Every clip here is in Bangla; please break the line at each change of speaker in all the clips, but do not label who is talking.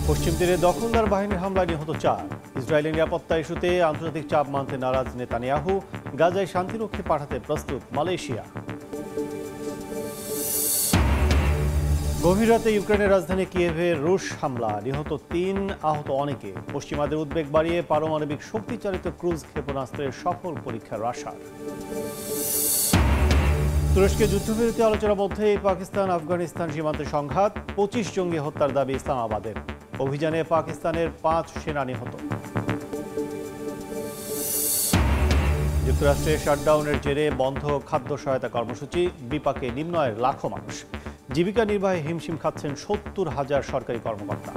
পশ্চিম তীরে দখলদার বাহিনীর হামলায় নিহত 4। ইসরায়েলের নিরাপত্তা ইস্যুতে আন্তর্জাতিক চাপ মানতে নারাজ নেতানিয়াহু। গাজায় শান্তিরক্ষী পাঠাতে প্রস্তুত মালয়েশিয়া। গভীর রাতে ইউক্রেনের রাজধানী কিয়েভে রুশ হামলা, নিহত 3, আহত অনেকে। পশ্চিমাদের উদ্বেগ বাড়িয়ে পারমাণবিক শক্তিচালিত ক্রুজ ক্ষেপণাস্ত্রের সফল পরীক্ষা রাশিয়ার। তুরস্কে যুদ্ধবিরতি আলোচনার মধ্যে পাকিস্তান আফগানিস্তান সীমান্তে সংঘাত, 25 জঙ্গি হত্যার দাবি ইসলামাবাদের। অভিযানে পাকিস্তানের 5 সেনা নিহত। যুক্তরাষ্ট্রে শাটডাউনের জেরে বন্ধ খাদ্য সহায়তা কর্মসূচি, বিপাকে নিম্ন আয়ের লাখো মানুষ। জীবিকা নির্বাহে হিমশিম খাচ্ছেন 70,000 সরকারি কর্মকর্তা।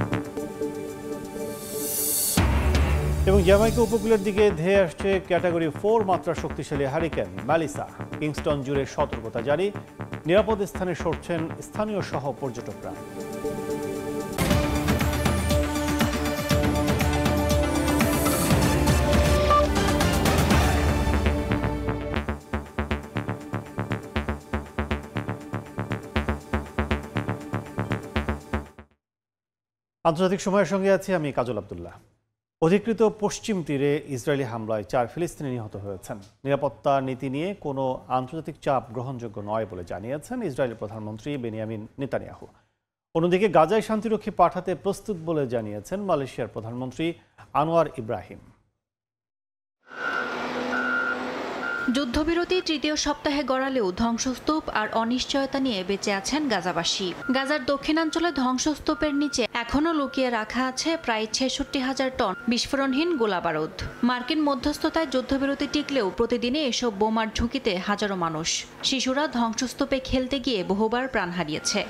এবং জ্যামাইকা উপকূলের দিকে ধেয়ে আসছে ক্যাটাগরি 4 মাত্রা শক্তিশালী হারিকেন ম্যালিসা। কিংস্টন জুড়ে সতর্কতা জারি, নিরাপদ স্থানে সরছেন স্থানীয় সহ পর্যটকরা। আন্তর্জাতিক সময়ের সঙ্গে আছি আমি কাজল আব্দুল্লাহ। অধিকৃত পশ্চিম তীরে ইসরায়েলি হামলায় 4 ফিলিস্তিনি নিহত হয়েছেন। নিরাপত্তা নীতি নিয়ে কোনো আন্তর্জাতিক চাপ গ্রহণযোগ্য নয় বলে জানিয়েছেন ইসরায়েলের প্রধানমন্ত্রী বেনিয়ামিন নেতানিয়াহু। অন্যদিকে গাজায় শান্তিরক্ষী পাঠাতে প্রস্তুত বলে জানিয়েছেন মালয়েশিয়ার প্রধানমন্ত্রী আনোয়ার ইব্রাহিম।
যুদ্ধবিরতি তৃতীয় সপ্তাহে গড়ালেও ধ্বংসস্তূপ আর অনিশ্চয়তা নিয়ে বেঁচে আছেন গাজাবাসী। গাজার দক্ষিণাঞ্চলে ধ্বংসস্তূপের নিচে এখনও লুকিয়ে রাখা আছে প্রায় 66,000 টন বিস্ফোরণহীন গোলাবারুদ। মার্কিন মধ্যস্থতায় যুদ্ধবিরতি টিকলেও প্রতিদিনে এসব বোমার ঝুঁকিতে হাজারো মানুষ। শিশুরা ধ্বংসস্তূপে খেলতে গিয়ে বহুবার প্রাণ হারিয়েছে।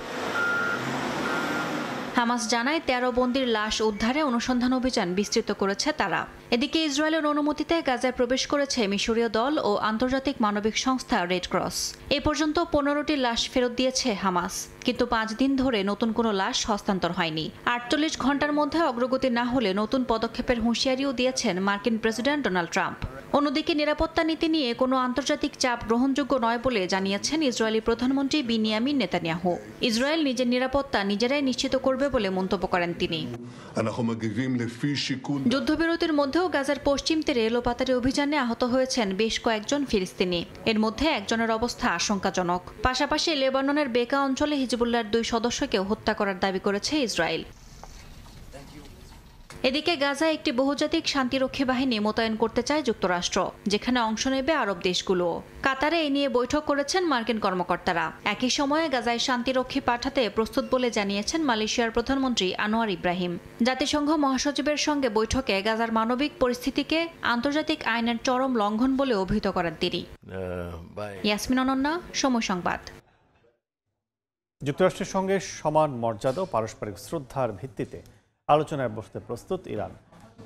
হামাস জানায় 13 বন্দীর লাশ উদ্ধারে অনুসন্ধান অভিযান বিস্তৃত করেছে তারা। এদিকে ইসরায়েলের অনুমতিতে গাজায় প্রবেশ করেছে মিশরীয় দল ও আন্তর্জাতিক মানবিক সংস্থা রেড ক্রস। এ পর্যন্ত 15টি লাশ ফেরত দিয়েছে হামাস, কিন্তু 5 দিন ধরে নতুন কোনো লাশ হস্তান্তর হয়নি। 48 ঘন্টার মধ্যে অগ্রগতি না হলে নতুন পদক্ষেপের হুঁশিয়ারিও দিয়েছেন মার্কিন প্রেসিডেন্ট ডোনাল্ড ট্রাম্প। অন্যদিকে নিরাপত্তা নীতি নিয়ে কোনো আন্তর্জাতিক চাপ গ্রহণযোগ্য নয় বলে জানিয়েছেন ইসরায়েলি প্রধানমন্ত্রী বিনিয়ামিন নেতানিয়াহু। ইসরায়েল নিজের নিরাপত্তা নিজেরাই নিশ্চিত করবে বলে মন্তব্য করেন তিনি। যুদ্ধবিরতির মধ্যেও গাজার পশ্চিম তীরে এলোপাতাড়ি অভিযানে আহত হয়েছেন বেশ কয়েকজন ফিলিস্তিনি। এর মধ্যে একজনের অবস্থা আশঙ্কাজনক। পাশাপাশি লেবাননের বেকা অঞ্চলে হিজবুল্লাহর 2 সদস্যকেও হত্যা করার দাবি করেছে ইসরায়েল। এদিকে গাজায় একটি বহুজাতিক শান্তিরক্ষী বাহিনী মোতায়েন করতে চায় যুক্তরাষ্ট্র, যেখানে অংশ নেবে আরব দেশগুলো। কাতারে এ নিয়ে বৈঠক করেছেন মার্কিন কর্মকর্তারা। একই সময়ে গাজায় শান্তিরক্ষী পাঠাতে প্রস্তুত বলে জানিয়েছেন মালয়েশিয়ার প্রধানমন্ত্রী আনোয়ার ইব্রাহিম। জাতিসংঘ মহাসচিবের সঙ্গে বৈঠকে গাজার মানবিক পরিস্থিতিকে আন্তর্জাতিক আইনের চরম লঙ্ঘন বলে অভিহিত করেন তিনি। ইয়াসমিন অনন্যা, সময় সংবাদ।
যুক্তরাষ্ট্রের সঙ্গে সমান মর্যাদা ও পারস্পরিক শ্রদ্ধার ভিত্তিতে আলোচনায় বসতে প্রস্তুত ইরান।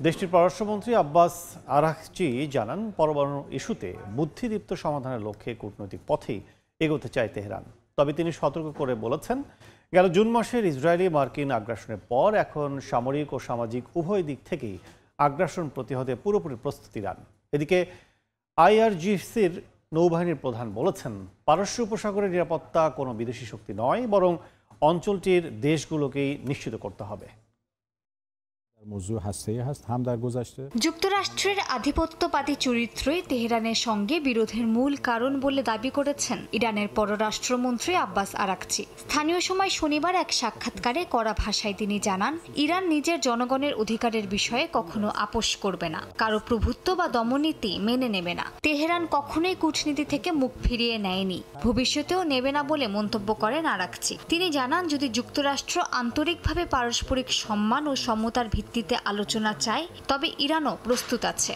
দেশটির পররাষ্ট্রমন্ত্রী আব্বাস আরাকচি জানান, পরমাণু ইস্যুতে বুদ্ধিদীপ্ত সমাধানের লক্ষ্যে কূটনৈতিক পথেই এগোতে চায় তেহরান। তবে তিনি সতর্ক করে বলেছেন, গেল জুন মাসের ইসরায়েলি মার্কিন আগ্রাসনের পর এখন সামরিক ও সামাজিক উভয় দিক থেকেই আগ্রাসন প্রতিহতে পুরোপুরি প্রস্তুত ইরান। এদিকে IRGCর নৌবাহিনীর প্রধান বলেছেন, পারস্য উপসাগরের নিরাপত্তা কোনো বিদেশি শক্তি নয়, বরং অঞ্চলটির দেশগুলোকেই নিশ্চিত করতে হবে।
যুক্তরাষ্ট্রের আধিপত্যবাদী চরিত্রই তেহরানের সঙ্গে বিরোধের মূল কারণ বলে দাবি করেছেন ইরানের পররাষ্ট্রমন্ত্রী আব্বাস আরাকচি। স্থানীয় সময় শনিবার এক সাক্ষাৎকারে কড়া ভাষায় তিনি জানান, ইরান নিজের জনগণের অধিকারের বিষয়ে কখনো আপোষ করবে না, কারো প্রভুত্ব বা দমননীতি মেনে নেবে না। তেহরান কখনোই কূটনীতি থেকে মুখ ফিরিয়ে নেয়নি, ভবিষ্যতেও নেবে না বলে মন্তব্য করেন আরাকচি। তিনি জানান, যদি যুক্তরাষ্ট্র আন্তরিকভাবে পারস্পরিক সম্মান ও সমতার ভিত্তিতে আলোচনা চায়, তবে ইরানও প্রস্তুত আছে।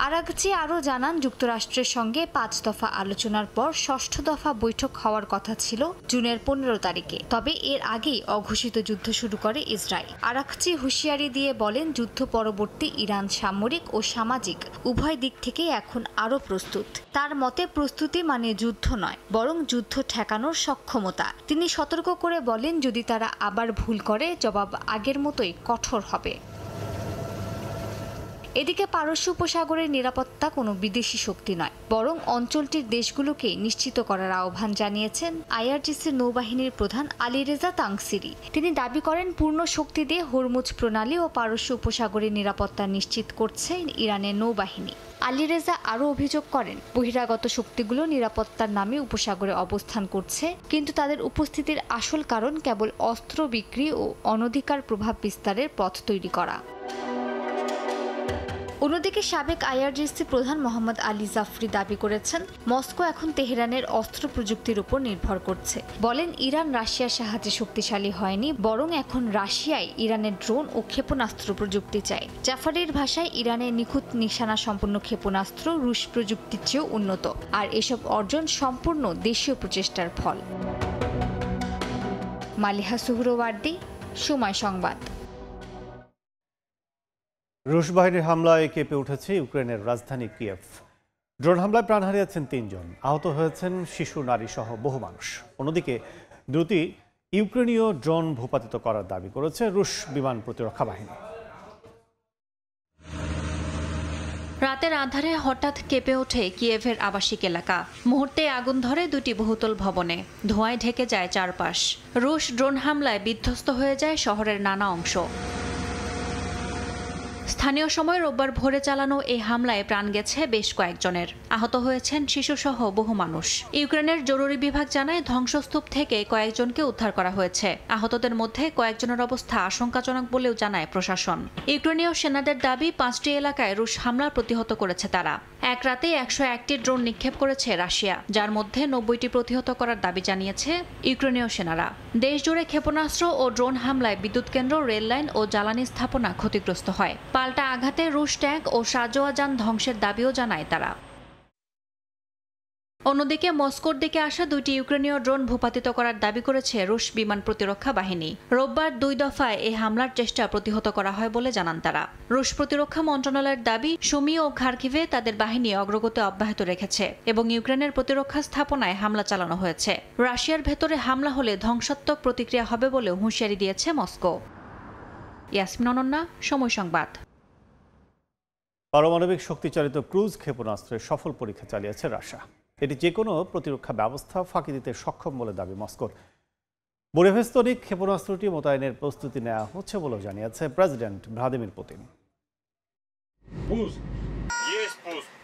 আরাকচি আরও জানান, যুক্তরাষ্ট্রের সঙ্গে 5 দফা আলোচনার পর 6ষ্ঠ দফা বৈঠক হওয়ার কথা ছিল জুনের 15 তারিখে। তবে এর আগেই অঘোষিত যুদ্ধ শুরু করে ইসরায়েল। আরাকচি হুঁশিয়ারি দিয়ে বলেন, যুদ্ধ পরবর্তী ইরান সামরিক ও সামাজিক উভয় দিক থেকেই এখন আরও প্রস্তুত। তার মতে প্রস্তুতি মানে যুদ্ধ নয়, বরং যুদ্ধ ঠেকানোর সক্ষমতা। তিনি সতর্ক করে বলেন, যদি তারা আবার ভুল করে, জবাব আগের মতোই কঠোর হবে। এদিকে পারস্য উপসাগরের নিরাপত্তা কোনো বিদেশি শক্তি নয়, বরং অঞ্চলটির দেশগুলোকে নিশ্চিত করার আহ্বান জানিয়েছেন আইআরজিসির নৌবাহিনীর প্রধান আলীরেজা তাংসিরি। তিনি দাবি করেন, পূর্ণ শক্তি দিয়ে হরমুজ প্রণালী ও পারস্য উপসাগরের নিরাপত্তা নিশ্চিত করছে ইরানের নৌবাহিনী। আলীরেজা আরও অভিযোগ করেন, বহিরাগত শক্তিগুলো নিরাপত্তার নামে উপসাগরে অবস্থান করছে, কিন্তু তাদের উপস্থিতির আসল কারণ কেবল অস্ত্র বিক্রি ও অনধিকার প্রভাব বিস্তারের পথ তৈরি করা। অন্যদিকে সাবেক আইআরজিসি প্রধান মোহাম্মদ আলী জাফরি দাবি করেছেন, মস্কো এখন তেহরানের অস্ত্র প্রযুক্তির উপর নির্ভর করছে। বলেন, ইরান রাশিয়ার সাহায্যে শক্তিশালী হয়নি, বরং এখন রাশিয়ায় ইরানের ড্রোন ও ক্ষেপণাস্ত্র প্রযুক্তি চায়। জাফরির ভাষায়, ইরানের নিখুঁত নিশানা সম্পন্ন ক্ষেপণাস্ত্র রুশ প্রযুক্তির চেয়েও উন্নত, আর এসব অর্জন সম্পূর্ণ দেশীয় প্রচেষ্টার ফল। মালিহা সুহরওয়ার্দী, সময় সংবাদ।
রুশ বাহিনীর হামলায় কেঁপে উঠেছে ইউক্রেনের রাজধানী কিয়েভ। ড্রোন হামলায় প্রাণ হারিয়েছেন ৩ জন, আহত হয়েছেন শিশু, নারী সহ বহু মানুষ। অন্যদিকে দুটি ইউক্রেনীয় ড্রোন ভূপাতিত করার দাবি করেছে রুশ বিমান প্রতিরক্ষা বাহিনী।
রাতের আঁধারে হঠাৎ কেঁপে ওঠে কিয়েভের আবাসিক এলাকা। মুহূর্তে আগুন ধরে দুটি বহুতল ভবনে, ধোঁয়ায় ঢেকে যায় চারপাশ। রুশ ড্রোন হামলায় বিধ্বস্ত হয়ে যায় শহরের নানা অংশ। স্থানীয় সময় রোববার ভোরে চালানো এই হামলায় প্রাণ গেছে বেশ কয়েকজনের, আহত হয়েছেন শিশুসহ বহু মানুষ। ইউক্রেনের জরুরি বিভাগ জানায়, ধ্বংসস্তূপ থেকে কয়েকজনকে উদ্ধার করা হয়েছে। আহতদের মধ্যে কয়েকজনের অবস্থা আশঙ্কাজনক বলেও জানায় প্রশাসন। ইউক্রেনীয় সেনাদের দাবি, 5টি এলাকায় রুশ হামলা প্রতিহত করেছে তারা। এক রাতে 101টি ড্রোন নিক্ষেপ করেছে রাশিয়া, যার মধ্যে 90টি প্রতিহত করার দাবি জানিয়েছে ইউক্রেনীয় সেনারা। দেশজুড়ে ক্ষেপণাস্ত্র ও ড্রোন হামলায় বিদ্যুৎ কেন্দ্র, রেললাইন ও জ্বালানি স্থাপনা ক্ষতিগ্রস্ত হয়। পাল্টা আঘাতে রুশ ট্যাঙ্ক ও সাঁজোয়া যান ধ্বংসের দাবিও জানায় তারা। অন্যদিকে মস্কোর দিকে আসা 2টি ইউক্রেনীয় ড্রোন ভূপাতিত করার দাবি করেছে রুশ বিমান প্রতিরক্ষা বাহিনী। রোববার 2 দফায় এই হামলার চেষ্টা প্রতিহত করা হয় বলে জানান তারা। রুশ প্রতিরক্ষা মন্ত্রণালয়ের দাবি, সুমি ও খার্কিভে তাদের বাহিনী অগ্রগতি অব্যাহত রেখেছে এবং ইউক্রেনের প্রতিরক্ষা স্থাপনায় হামলা চালানো হয়েছে। রাশিয়ার ভেতরে হামলা হলে ধ্বংসাত্মক প্রতিক্রিয়া হবে বলেও হুঁশিয়ারি দিয়েছে মস্কো। ইয়াসমিন অনন্যা, সময় সংবাদ।
পারমাণবিক শক্তিচালিত ক্রুজ ক্ষেপণাস্ত্রের সফল পরীক্ষা চালিয়েছে রাশিয়া। এটি যে কোনো প্রতিরক্ষা ব্যবস্থা ফাঁকি দিতে সক্ষম বলে দাবি মস্কোর। বুরেভেস্তনিক ক্ষেপণাস্ত্রটি মোতায়েনের প্রস্তুতি নেওয়া হচ্ছে বলেও জানিয়েছে প্রেসিডেন্ট ভ্লাদিমির পুতিন।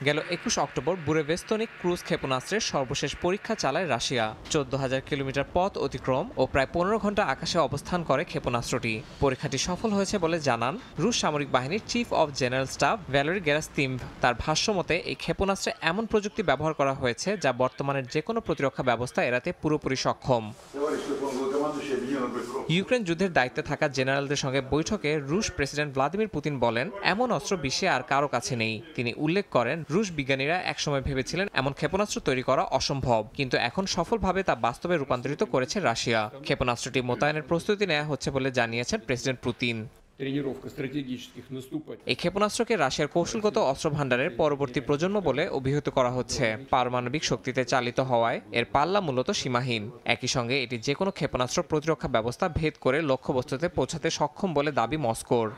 গেল 21 অক্টোবর বুরেভেস্তনিক ক্রুজ ক্ষেপণাস্ত্রের সর্বশেষ পরীক্ষা চালায় রাশিয়া। 14,000 কিলোমিটার পথ অতিক্রম ও প্রায় 15 ঘন্টা আকাশে অবস্থান করে ক্ষেপণাস্ত্রটি। পরীক্ষাটি সফল হয়েছে বলে জানান রুশ সামরিক বাহিনীর chief of general staff Valery Gerasimov. তার ভাষ্য মতে, এই ক্ষেপণাস্ত্রে এমন প্রযুক্তি ব্যবহার করা হয়েছে যা বর্তমানের যে কোনো প্রতিরক্ষা ব্যবস্থা এড়াতে পুরোপুরি সক্ষম। ইউক্রেন যুদ্ধের দায়িত্বে থাকা জেনারেলদের সঙ্গে বৈঠকে রুশ প্রেসিডেন্ট ভ্লাদিমির পুতিন বলেন, এমন অস্ত্র বিশ্বে আর কারো কাছে নেই। তিনি উল্লেখ করেন, রুশ বিজ্ঞানীরা একসময় ভেবেছিলেন এমন ক্ষেপণাস্ত্র তৈরি করা অসম্ভব, কিন্তু এখন সফলভাবে তা বাস্তবে রূপান্তরিত করেছে রাশিয়া। ক্ষেপণাস্ত্রটি মোতায়েনের প্রস্তুতি নেওয়া হচ্ছে বলে জানিয়েছেন প্রেসিডেন্ট পুতিন। এই ক্ষেপণাস্ত্রকে রাশিয়ার কৌশলগত অস্ত্র ভাণ্ডারের পরবর্তী প্রজন্ম বলে অভিহিত করা হচ্ছে। পারমাণবিক শক্তিতে চালিত হওয়ায় এর পাল্লা মূলত সীমাহীন। একই সঙ্গে এটি যে কোনো ক্ষেপণাস্ত্র প্রতিরক্ষা ব্যবস্থা ভেদ করে লক্ষ্যবস্তুতে পৌঁছাতে সক্ষম বলে দাবি মস্কোর।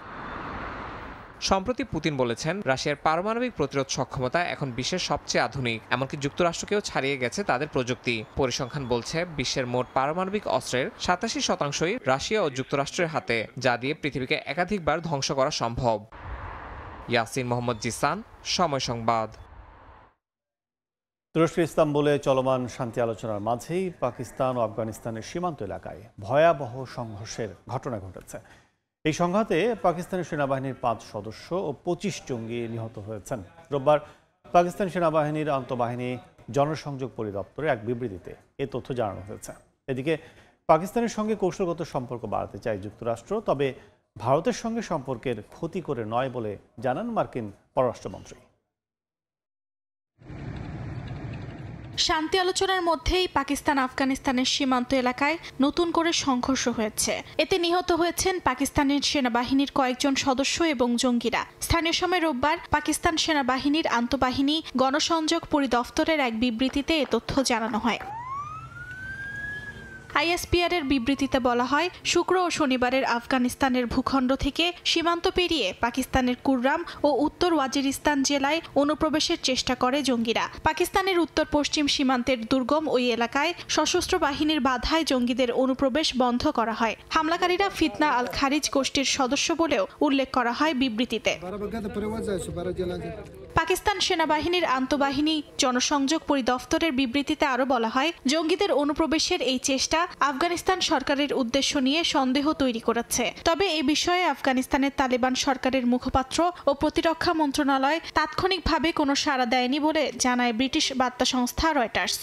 সম্প্রতি পুতিন বলেছেন, রাশিয়ার পারমাণবিক প্রতিরোধ সক্ষমতা এখন বিশ্বের সবচেয়ে আধুনিক, এমনকি যুক্তরাষ্ট্রকেও ছাড়িয়ে গেছে তাদের প্রযুক্তি। পরিসংখ্যান বলছে, বিশ্বের মোট পারমাণবিক অস্ত্রের 87%ই রাশিয়া ও যুক্তরাষ্ট্রের হাতে, যা দিয়ে পৃথিবীকে একাধিকবার ধ্বংস করা সম্ভব। ইয়াসিন মোহাম্মদ জিসান, সময় সংবাদ।
তুরস্কের ইস্তাম্বুলে চলমান শান্তি আলোচনার মাঝেই পাকিস্তান ও আফগানিস্তানের সীমান্ত এলাকায় ভয়াবহ সংঘর্ষের ঘটনা ঘটেছে। এই সংঘাতে পাকিস্তানি সেনাবাহিনীর 5 সদস্য ও 25 জঙ্গি নিহত হয়েছেন। রোববার পাকিস্তানি সেনাবাহিনীর আন্তঃবাহিনী জনসংযোগ পরিদপ্তরে এক বিবৃতিতে এ তথ্য জানানো হয়েছে। এদিকে পাকিস্তানের সঙ্গে কৌশলগত সম্পর্ক বাড়াতে চায় যুক্তরাষ্ট্র, তবে ভারতের সঙ্গে সম্পর্কের ক্ষতি করে নয় বলে জানান মার্কিন পররাষ্ট্রমন্ত্রী।
শান্তি আলোচনার মধ্যেই পাকিস্তান আফগানিস্তানের সীমান্ত এলাকায় নতুন করে সংঘর্ষ হয়েছে। এতে নিহত হয়েছেন পাকিস্তানের সেনাবাহিনীর কয়েকজন সদস্য এবং জঙ্গিরা। স্থানীয় সময় রোববার পাকিস্তান সেনাবাহিনীর আন্তঃবাহিনী গণসংযোগ পরিদপ্তরের এক বিবৃতিতে এ তথ্য জানানো হয়। ISPR এর বিবৃতিতে বলা হয়, শুক্র ও শনিবারের আফগানিস্তানের ভূখণ্ড থেকে সীমান্ত পেরিয়ে পাকিস্তানের কুররাম ও উত্তর ওয়াজিরিস্তান জেলায় অনুপ্রবেশের চেষ্টা করে জঙ্গিরা। পাকিস্তানের উত্তর পশ্চিম সীমান্তের দুর্গম ওই এলাকায় সশস্ত্র বাহিনীর বাধায় জঙ্গিদের অনুপ্রবেশ বন্ধ করা হয়। হামলাকারীরা ফিতনা আল খারিজ গোষ্ঠীর সদস্য বলেও উল্লেখ করা হয় বিবৃতিতে। পাকিস্তান সেনাবাহিনীর আন্তঃবাহিনী জনসংযোগ পরিদফতরের বিবৃতিতে আরও বলা হয়, জঙ্গিদের অনুপ্রবেশের এই চেষ্টা আফগানিস্তান সরকারের উদ্দেশ্য নিয়ে সন্দেহ তৈরি করেছে। তবে এ বিষয়ে আফগানিস্তানের তালেবান সরকারের মুখপাত্র ও প্রতিরক্ষা মন্ত্রণালয় তাৎক্ষণিকভাবে কোনো সাড়া দেয়নি বলে জানায় ব্রিটিশ বার্তা সংস্থা রয়টার্স।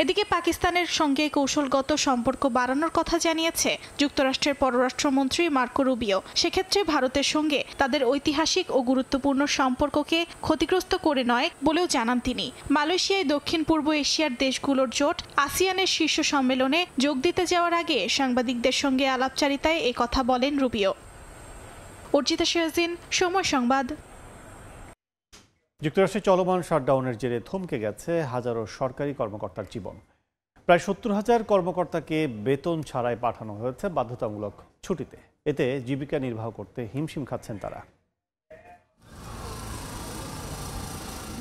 এদিকে পাকিস্তানের সঙ্গে কৌশলগত সম্পর্ক বাড়ানোর কথা জানিয়েছে যুক্তরাষ্ট্রের পররাষ্ট্রমন্ত্রী মার্কো রুবিও। সেক্ষেত্রে ভারতের সঙ্গে তাদের ঐতিহাসিক ও গুরুত্বপূর্ণ সম্পর্ককে ক্ষতিগ্রস্ত করে নয় বলেও জানান তিনি। মালয়েশিয়ায় দক্ষিণ পূর্ব এশিয়ার দেশগুলোর জোট আসিয়ানের শীর্ষ সম্মেলনে যোগ দিতে যাওয়ার আগে সাংবাদিকদের সঙ্গে আলাপচারিতায় এ কথা বলেন রুবিও। অর্জিতা সিরাজিন, সময় সংবাদ।
যুক্তরাষ্ট্রে চলমান শাটডাউনের জেরে থমকে গেছে হাজারো সরকারি কর্মকর্তার জীবন। প্রায় 70,000 কর্মকর্তাকে বেতন ছাড়াই পাঠানো হয়েছে বাধ্যতামূলক ছুটিতে। এতে জীবিকা নির্বাহ করতে হিমশিম খাচ্ছেন তারা।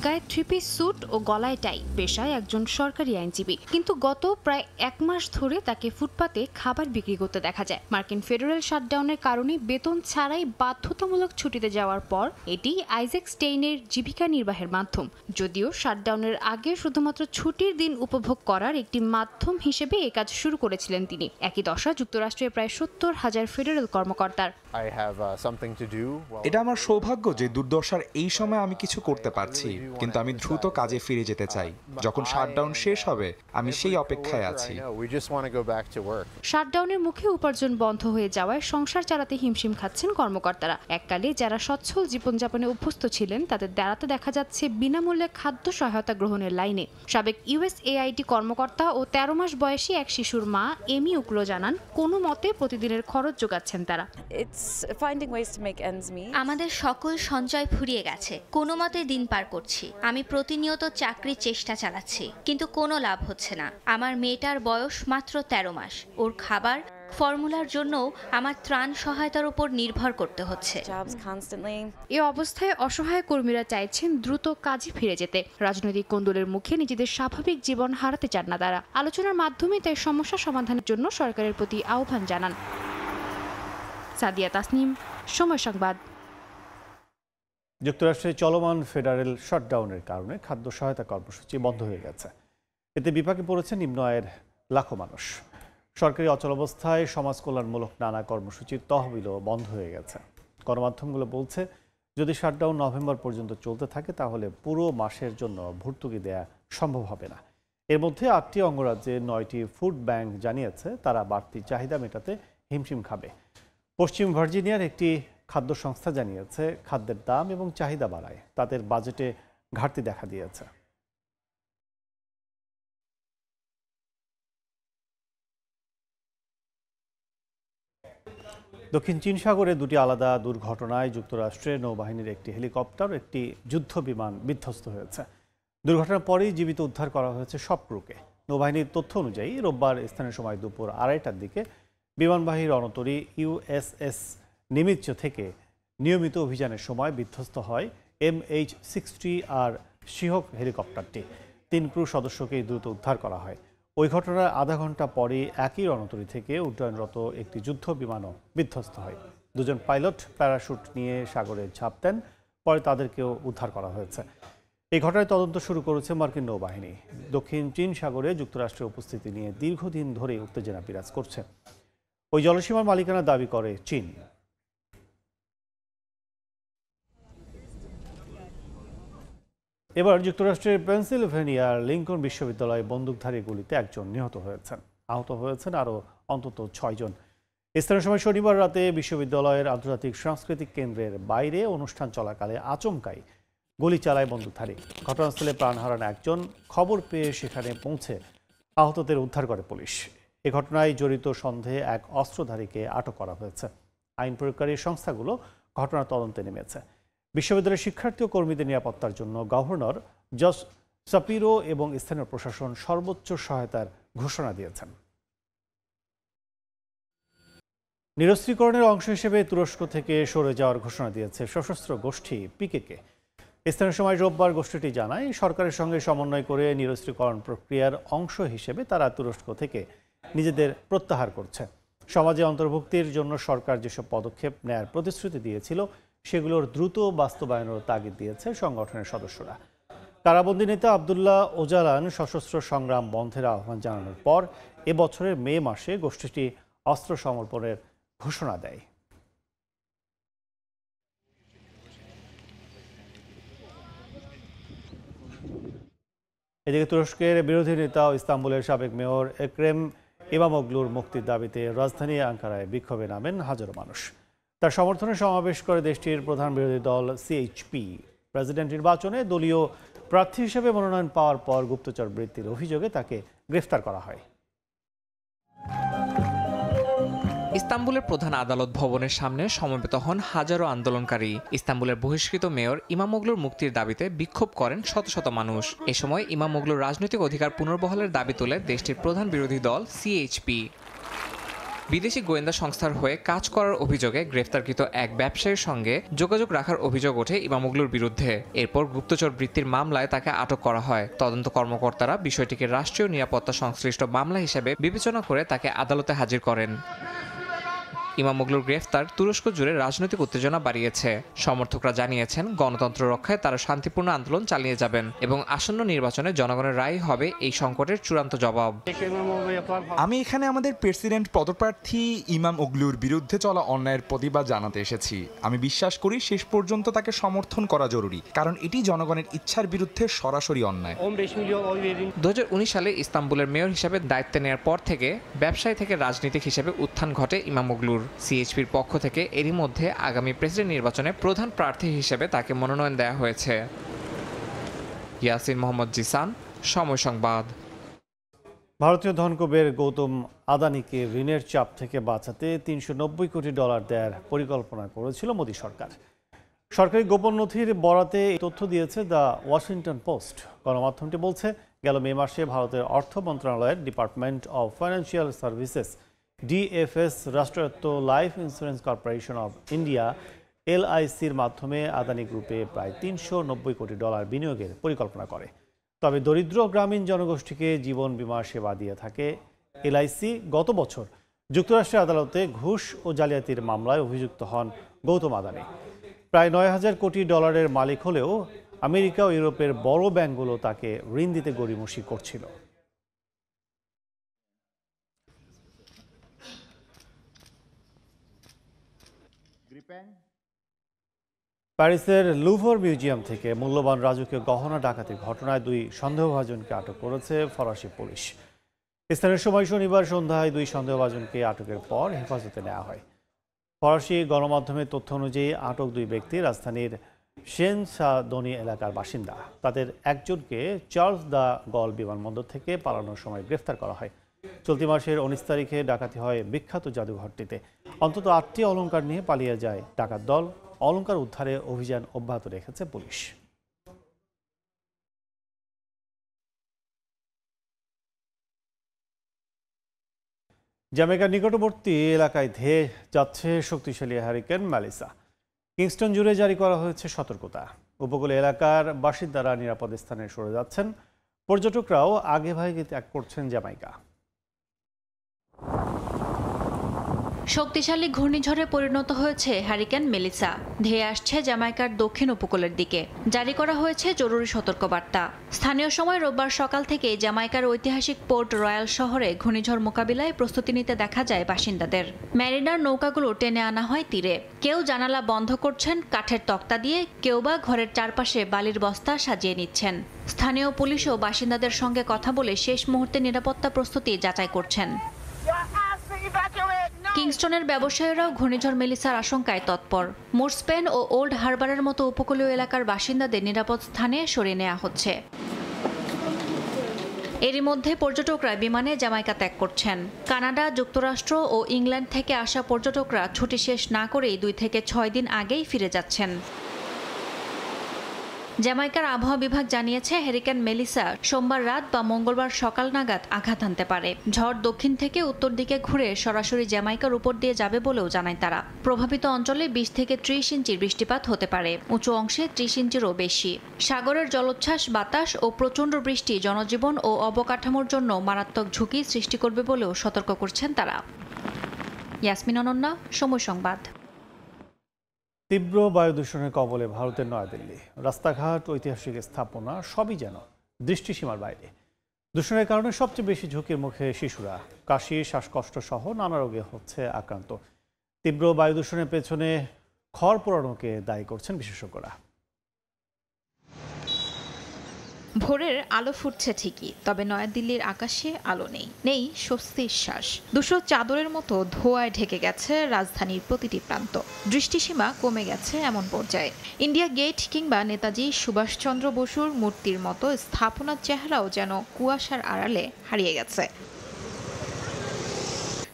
গায়ে থ্রি-পিস স্যুট ও গলায় টাই, পেশায় একজন সরকারি আইনজীবী। কিন্তু গত প্রায় 1 মাস ধরে তাকে ফুটপাতে খাবার বিক্রি করতে দেখা যায়। মার্কিন ফেডারেল শাটডাউনের কারণে বেতন ছাড়াই বাধ্যতামূলক ছুটিতে যাওয়ার পর এটি আইজ্যাক স্টেইনের জীবিকা নির্বাহের মাধ্যম। যদিও শাটডাউনের আগে শুধুমাত্র ছুটির দিন উপভোগ করার একটি মাধ্যম হিসেবে এ কাজ শুরু করেছিলেন তিনি। একই দশা যুক্তরাষ্ট্রের প্রায় 70,000 ফেডারেল কর্মকর্তার।
এটা আমার সৌভাগ্য যে দুর্দশার এই সময় আমি কিছু করতে পারছি, কিন্তু আমি দ্রুত কাজে ফিরে যেতে চাই। যখন শাটডাউন শেষ হবে আমি সেই অপেক্ষায় আছি।
শাটডাউনের মুখে উপার্জন বন্ধ হয়ে যাওয়ায় সংসার চালাতে হিমশিম খাচ্ছেন কর্মকর্তারা। এককালে যারা সচ্ছল জীবনযাপনে অভ্যস্ত ছিলেন তাদের দাঁড়াতে দেখা যাচ্ছে বিনামূল্যে খাদ্য সহায়তা গ্রহণের লাইনে। সাবেক USAID কর্মকর্তা ও 13 মাস বয়সী এক শিশুর মা এমি উকলো জানান, কোনো মতে প্রতিদিনের খরচ জোগাচ্ছেন তারা।
আমাদের সকল সঞ্চয় ফুরিয়ে গেছে, কোনো মতে দিন পার করছি। আমি প্রতিনিয়ত চাকরির চেষ্টা চালাচ্ছি, কিন্তু কোনো লাভ হচ্ছে না। আমার মেয়েটার বয়স মাত্র 13 মাস। ওর খাবার ফর্মুলার জন্য আমার ত্রাণ সহায়তার উপর নির্ভর করতে হচ্ছে।
এ অবস্থায় অসহায় কর্মীরা চাইছেন দ্রুত কাজে ফিরে যেতে। রাজনৈতিক কোন্দলের মুখে নিজেদের স্বাভাবিক জীবন হারাতে চান না তারা। আলোচনার মাধ্যমে তাই সমস্যা সমাধানের জন্য সরকারের প্রতি আহ্বান জানান। সাদিয়া তাসনিম, সময় সংবাদ।
যুক্তরাষ্ট্রে চলমান ফেডারেল শাটডাউনের কারণে খাদ্য সহায়তা কর্মসূচি বন্ধ হয়ে গেছে। এতে বিপাকে পড়েছে নিম্ন আয়ের লাখো মানুষ। সরকারি অচলাবস্থায় সমাজ কল্যাণমূলক নানা কর্মসূচির তহবিলও বন্ধ হয়ে গেছে। গণমাধ্যমগুলো বলছে, যদি শাটডাউন নভেম্বর পর্যন্ত চলতে থাকে তাহলে পুরো মাসের জন্য ভর্তুকি দেয়া সম্ভব হবে না। এর মধ্যে 8টি অঙ্গরাজ্যে 9টি ফুড ব্যাংক জানিয়েছে তারা বাড়তি চাহিদা মেটাতে হিমশিম খাবে। পশ্চিম ভার্জিনিয়ার একটি খাদ্য সংস্থা জানিয়েছে, খাদ্যের দাম এবং চাহিদা বাড়ায় তাদের বাজেটে ঘাটতি দেখা দিয়েছে। দক্ষিণ চীন সাগরে দুটি আলাদা দুর্ঘটনায় যুক্তরাষ্ট্রের নৌবাহিনীর একটি হেলিকপ্টার ও একটি যুদ্ধ বিমান বিধ্বস্ত হয়েছে। দুর্ঘটনার পরেই জীবিত উদ্ধার করা হয়েছে সব ক্রুকে। নৌবাহিনীর তথ্য অনুযায়ী রোববার স্থানীয় সময় দুপুর 2:30টার দিকে বিমানবাহী রণতরী USS নিমিৎজ থেকে নিয়মিত অভিযানের সময় বিধ্বস্ত হয় MH-60 আর শিহক হেলিকপ্টারটি। 3 ক্রু সদস্যকে দ্রুত উদ্ধার করা হয়। ওই ঘটনার আধা ঘন্টা পরে একই রণতরী থেকে উড্ডয়নরত একটি যুদ্ধ বিমানও বিধ্বস্ত হয়। 2 জন পাইলট প্যারাশুট নিয়ে সাগরে ঝাঁপ দেন, পরে তাদেরকেও উদ্ধার করা হয়েছে। এই ঘটনায় তদন্ত শুরু করেছে মার্কিন নৌবাহিনী। দক্ষিণ চীন সাগরে যুক্তরাষ্ট্রের উপস্থিতি নিয়ে দীর্ঘদিন ধরে উত্তেজনা বিরাজ করছে। ওই জলসীমার মালিকানা দাবি করে চীন। এবার যুক্তরাষ্ট্রের পেনসিলভেনিয়ার লিঙ্কন বিশ্ববিদ্যালয়ে বন্দুকধারী গুলিতে একজন নিহত হয়েছেন। আহত হয়েছেন আরও অন্তত 6 জন। স্থানীয় সময় শনিবার রাতে বিশ্ববিদ্যালয়ের আন্তর্জাতিক সাংস্কৃতিক কেন্দ্রের বাইরে অনুষ্ঠান চলাকালে আচমকাই গুলি চালায় বন্দুকধারী। ঘটনাস্থলে প্রাণ হারান একজন। খবর পেয়ে সেখানে পৌঁছে আহতদের উদ্ধার করে পুলিশ। এ ঘটনায় জড়িত সন্দেহে এক অস্ত্রধারীকে আটক করা হয়েছে। আইন প্রয়োগকারী সংস্থাগুলো ঘটনার তদন্তে নেমেছে। বিশ্ববিদ্যালয়ের শিক্ষার্থী ও কর্মীদের নিরাপত্তার জন্য গভর্নর জশ সাপিরো এবং স্থানীয় প্রশাসন সর্বোচ্চ সহায়তার ঘোষণা দিয়েছেন। নিরস্ত্রীকরণের অংশ হিসেবে তুরস্ক থেকে সরে যাওয়ার ঘোষণা দিয়েছে সশস্ত্র গোষ্ঠী পিকেকে। স্থানীয় সময় রোববার গোষ্ঠীটি জানায়, সরকারের সঙ্গে সমন্বয় করে নিরস্ত্রীকরণ প্রক্রিয়ার অংশ হিসেবে তারা তুরস্ক থেকে নিজেদের প্রত্যাহার করছে। সমাজে অন্তর্ভুক্তির জন্য সরকার যেসব পদক্ষেপ নেয়ার প্রতিশ্রুতি দিয়েছিল সেগুলোর দ্রুত বাস্তবায়নের তাগিদ দিয়েছে সংগঠনের সদস্যরা। কারাবন্দী নেতা আবদুল্লাহ ওজালান সশস্ত্র সংগ্রাম বন্ধের আহ্বান জানানোর পর এবছরের মে মাসে গোষ্ঠীটি অস্ত্র সমর্পণের ঘোষণা দেয়। এদিকে তুরস্কের বিরোধী নেতা ও ইস্তাম্বুলের সাবেক মেয়র এক্রেম ইমামোগলুর মুক্তির দাবিতে রাজধানী আঙ্কারায় বিক্ষোভে নামেন হাজারো মানুষ। তার সমর্থনে সমাবেশ করে দেশটির প্রধান বিরোধী দল সিএইচপি। প্রেসিডেন্ট নির্বাচনে দলীয় প্রার্থী হিসেবে মনোনয়ন পাওয়ার পর গুপ্তচর বৃত্তির অভিযোগে তাকে গ্রেফতার করা হয়।
ইস্তাম্বুলের প্রধান আদালত ভবনের সামনে সমবেত হন হাজারো আন্দোলনকারী। ইস্তাম্বুলের বহিষ্কৃত মেয়র ইমামোগলুর মুক্তির দাবিতে বিক্ষোভ করেন শত শত মানুষ। এ সময় ইমামোগলুর রাজনৈতিক অধিকার পুনর্বহালের দাবি তোলে দেশটির প্রধান বিরোধী দল সিএইচপি। বিদেশি গোয়েন্দা সংস্থার হয়ে কাজ করার অভিযোগে গ্রেফতারকৃত এক ব্যবসায়ীর সঙ্গে যোগাযোগ রাখার অভিযোগ ওঠে ইমামোগলুর বিরুদ্ধে। এরপর গুপ্তচর বৃত্তির মামলায় তাকে আটক করা হয়। তদন্ত কর্মকর্তারা বিষয়টিকে রাষ্ট্রীয় নিরাপত্তা সংশ্লিষ্ট মামলা হিসেবে বিবেচনা করে তাকে আদালতে হাজির করেন। ইমামোগলুর গ্রেফতার তুরস্ক জুড়ে রাজনৈতিক উত্তেজনা বাড়িয়েছে। সমর্থকরা জানিয়েছেন গণতন্ত্র রক্ষায় তারা শান্তিপূর্ণ আন্দোলন চালিয়ে যাবেন এবং আসন্ন নির্বাচনে জনগণের রায় হবে এই সংকটের চূড়ান্ত জবাব।
আমি এখানে আমাদের প্রেসিডেন্ট পদপ্রার্থী ইমামোগলুর বিরুদ্ধে চলা অন্যায়ের প্রতিবাদ জানাতে এসেছি। আমি বিশ্বাস করি শেষ পর্যন্ত তাকে সমর্থন করা জরুরি, কারণ এটি জনগণের ইচ্ছার বিরুদ্ধে সরাসরি অন্যায়।
2019 সালে ইস্তাম্বুলের মেয়র হিসেবে দায়িত্ব নেওয়ার পর থেকে ব্যবসায়ী থেকে রাজনীতিক হিসেবে উত্থান ঘটে ইমামোগলুর। সিএইচপির পক্ষ থেকে এরই মধ্যে আগামী প্রেসিডেন্ট নির্বাচনে প্রধান প্রার্থী হিসেবে তাকে মনোনয়ন দেওয়া হয়েছে। ইয়াসিন মোহাম্মদ জিসান, সময় সংবাদ।
ভারতীয় ধনকুবের গৌতম আদানিকে ঋণের চাপ থেকে বাঁচাতে $390 কোটি দেওয়ার পরিকল্পনা করেছিল মোদী সরকার। সরকারি গোপন নথির বরাতে এই তথ্য দিয়েছে দ্য ওয়াশিংটন পোস্ট। গণমাধ্যমটি বলছে, গেল মে মাসে ভারতের অর্থ মন্ত্রণালয়ের department of financial services DFS রাষ্ট্রায়ত্ত life insurance corporation of India এলআইসির মাধ্যমে আদানি গ্রুপে প্রায় $390 কোটি বিনিয়োগের পরিকল্পনা করে। তবে দরিদ্র গ্রামীণ জনগোষ্ঠীকে জীবন বীমা সেবা দিয়ে থাকে এলআইসি। গত বছর যুক্তরাষ্ট্রের আদালতে ঘুষ ও জালিয়াতির মামলায় অভিযুক্ত হন গৌতম আদানি। প্রায় $9,000 কোটি মালিক হলেও আমেরিকা ও ইউরোপের বড় ব্যাংকগুলো তাকে ঋণ দিতে গড়িমসি করছিল। প্যারিসের লুভর মিউজিয়াম থেকে মূল্যবান রাজকীয় গহনা ডাকাতির ঘটনায় 2 সন্দেহভাজনকে আটক করেছে ফরাসি পুলিশ। স্থানীয় সময় শনিবার সন্ধ্যায় 2 সন্দেহভাজনকে আটকের পর হেফাজতে নেওয়া হয়। ফরাসি গণমাধ্যমের তথ্য অনুযায়ী আটক 2 ব্যক্তি রাজধানীর সেন-সাদনি এলাকার বাসিন্দা। তাদের একজনকে চার্লস দ্য গল বিমানবন্দর থেকে পালানোর সময় গ্রেফতার করা হয়। চলতি মাসের 19 তারিখে ডাকাতি হয় বিখ্যাত জাদুঘরটিতে। অন্তত 8টি অলংকার নিয়ে পালিয়ে যায় ডাকাত দল। অলংকার উদ্ধারে অভিযান অব্যাহত রেখেছে পুলিশ। জ্যামাইকার নিকটবর্তী এলাকায় ধেয়ে যাচ্ছে শক্তিশালী হ্যারিকেন মেলিসা। কিংস্টন জুড়ে জারি করা হয়েছে সতর্কতা। উপকূলীয় এলাকার বাসিন্দারা নিরাপদ স্থানে সরে যাচ্ছেন। পর্যটকরাও আগেভাগে ত্যাগ করছেন জ্যামাইকা।
শক্তিশালী ঘূর্ণিঝড়ে পরিণত হয়েছে হ্যারিকেন মেলিসা। ধেয়ে আসছে জ্যামাইকার দক্ষিণ উপকূলের দিকে। জারি করা হয়েছে জরুরি সতর্কবার্তা। স্থানীয় সময় রোববার সকাল থেকে জ্যামাইকার ঐতিহাসিক পোর্ট রয়্যাল শহরে ঘূর্ণিঝড় মোকাবিলায় প্রস্তুতি নিতে দেখা যায় বাসিন্দাদের। ম্যারিনার নৌকাগুলো টেনে আনা হয় তীরে। কেউ জানালা বন্ধ করছেন কাঠের তক্তা দিয়ে, কেউ বা ঘরের চারপাশে বালির বস্তা সাজিয়ে নিচ্ছেন। স্থানীয় পুলিশও বাসিন্দাদের সঙ্গে কথা বলে শেষ মুহূর্তে নিরাপত্তা প্রস্তুতি যাচাই করছেন। কিংস্টনের ব্যবসায়ীরাও ঘূর্ণিঝড় মেলিসার আশঙ্কায় তৎপর। মোরস্পেন ও ওল্ড হারবারের মতো উপকূলীয় এলাকার বাসিন্দাদের নিরাপদ স্থানে সরিয়ে নেওয়া হচ্ছে। এরই মধ্যে পর্যটকরা বিমানে জ্যামাইকা ত্যাগ করছেন। কানাডা, যুক্তরাষ্ট্র ও ইংল্যান্ড থেকে আসা পর্যটকরা ছুটি শেষ না করেই 2 থেকে 6 দিন আগেই ফিরে যাচ্ছেন। জ্যামাইকার আবহাওয়া বিভাগ জানিয়েছে হ্যারিকেন মেলিসা সোমবার রাত বা মঙ্গলবার সকাল নাগাদ আঘাত হানতে পারে। ঝড় দক্ষিণ থেকে উত্তর দিকে ঘুরে সরাসরি জ্যামাইকার উপর দিয়ে যাবে বলেও জানায় তারা। প্রভাবিত অঞ্চলে 20 থেকে 30 ইঞ্চির বৃষ্টিপাত হতে পারে, উঁচু অংশে 30 ইঞ্চিরও বেশি। সাগরের জলোচ্ছ্বাস, বাতাস ও প্রচণ্ড বৃষ্টি জনজীবন ও অবকাঠামোর জন্য মারাত্মক ঝুঁকি সৃষ্টি করবে বলেও সতর্ক করছেন তারা। ইয়াসমিন অনন্যা, সময় সংবাদ।
তীব্র বায়ু দূষণের কবলে ভারতের নয়াদিল্লি। রাস্তাঘাট, ঐতিহাসিক স্থাপনা সবই যেন দৃষ্টিসীমার বাইরে। দূষণের কারণে সবচেয়ে বেশি ঝুঁকির মুখে শিশুরা। কাশি, শ্বাসকষ্ট সহ নানা রোগে হচ্ছে আক্রান্ত। তীব্র বায়ু দূষণের পেছনে খড় পোড়ানোকে দায়ী করছেন বিশেষজ্ঞরা।
ভোরের আলো ফুটছে ঠিকই, তবে নয়াদিল্লির আকাশে আলো নেই, নেই স্বস্তির শ্বাস। দুশো চাদরের মতো ধোঁয়ায় ঢেকে গেছে রাজধানীর প্রতিটি প্রান্ত। দৃষ্টিসীমা কমে গেছে এমন পর্যায়ে ইন্ডিয়া গেট কিংবা নেতাজি সুভাষচন্দ্র বসুর মূর্তির মতো স্থাপনার চেহারাও যেন কুয়াশার আড়ালে হারিয়ে গেছে।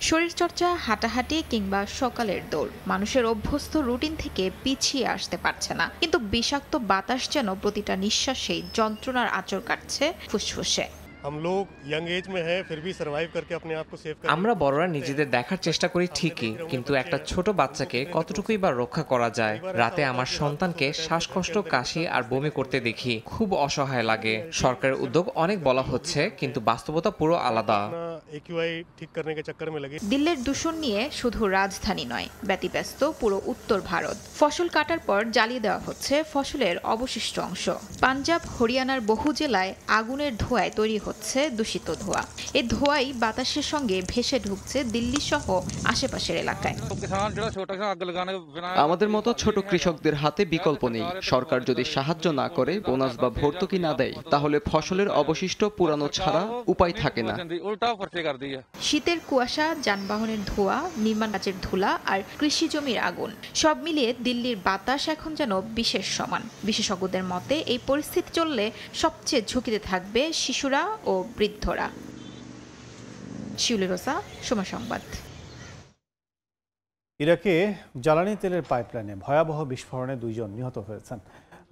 শরীরচর্চা, হাঁটাহাঁটি কিংবা সকালের দৌড় মানুষের অভ্যস্ত রুটিন থেকে পিছিয়ে আসতে পারছে না। কিন্তু বিষাক্ত বাতাস যেন প্রতিটা নিঃশ্বাসেই যন্ত্রণার আঁচড় কাটছে ফুসফুসে।
আমরা বড়রা নিজেদের দেখার চেষ্টা করি ঠিকই, কিন্তু একটা ছোট বাচ্চাকে কতটুকুই বা রক্ষা করা যায়। রাতে আমার সন্তানকে শ্বাসকষ্ট, কাশি আর বমি করতে দেখি, খুব অসহায় লাগে। সরকারের উদ্যোগ অনেক বলা হচ্ছে, কিন্তু বাস্তবতা পুরো আলাদা।
দিল্লির দূষণ নিয়ে শুধু রাজধানী নয়, ব্যতিব্যস্ত পুরো উত্তর ভারত। ফসল কাটার পর জ্বালিয়ে দেওয়া হচ্ছে ফসলের অবশিষ্ট অংশ। পাঞ্জাব, হরিয়ানার বহু জেলায় আগুনের ধোঁয়ায় তৈরি হচ্ছে দূষিত ধোঁয়া। এই ধোঁয়াই বাতাসের সঙ্গে ভেসে ঢুকছে দিল্লি সহ আশেপাশের এলাকায়।
আমাদের মতো ছোট কৃষকদের হাতে বিকল্প নেই। সরকার যদি সাহায্য না করে, বোনাস বা ভর্তুকি না দেয়, তাহলে ফসলের অবশিষ্ট পুরানো ছাড়া উপায় থাকে না।
শীতের কুয়াশা, যানবাহনের ধোঁয়া, নির্মাণ কাজের ধুলা আর কৃষি জমির আগুন সব মিলিয়ে দিল্লির বাতাস এখন যেন বিশেষ সমান। বিশেষজ্ঞদের মতে এই পরিস্থিতি চললে সবচেয়ে ঝুঁকিতে থাকবে শিশুরা ও বৃদ্ধরা। শিউলি রোসা, সময় সংবাদ।
ইরাকে জ্বালানি তেলের পাইপলাইনে ভয়াবহ বিস্ফোরণে 2 জন নিহত হয়েছেন।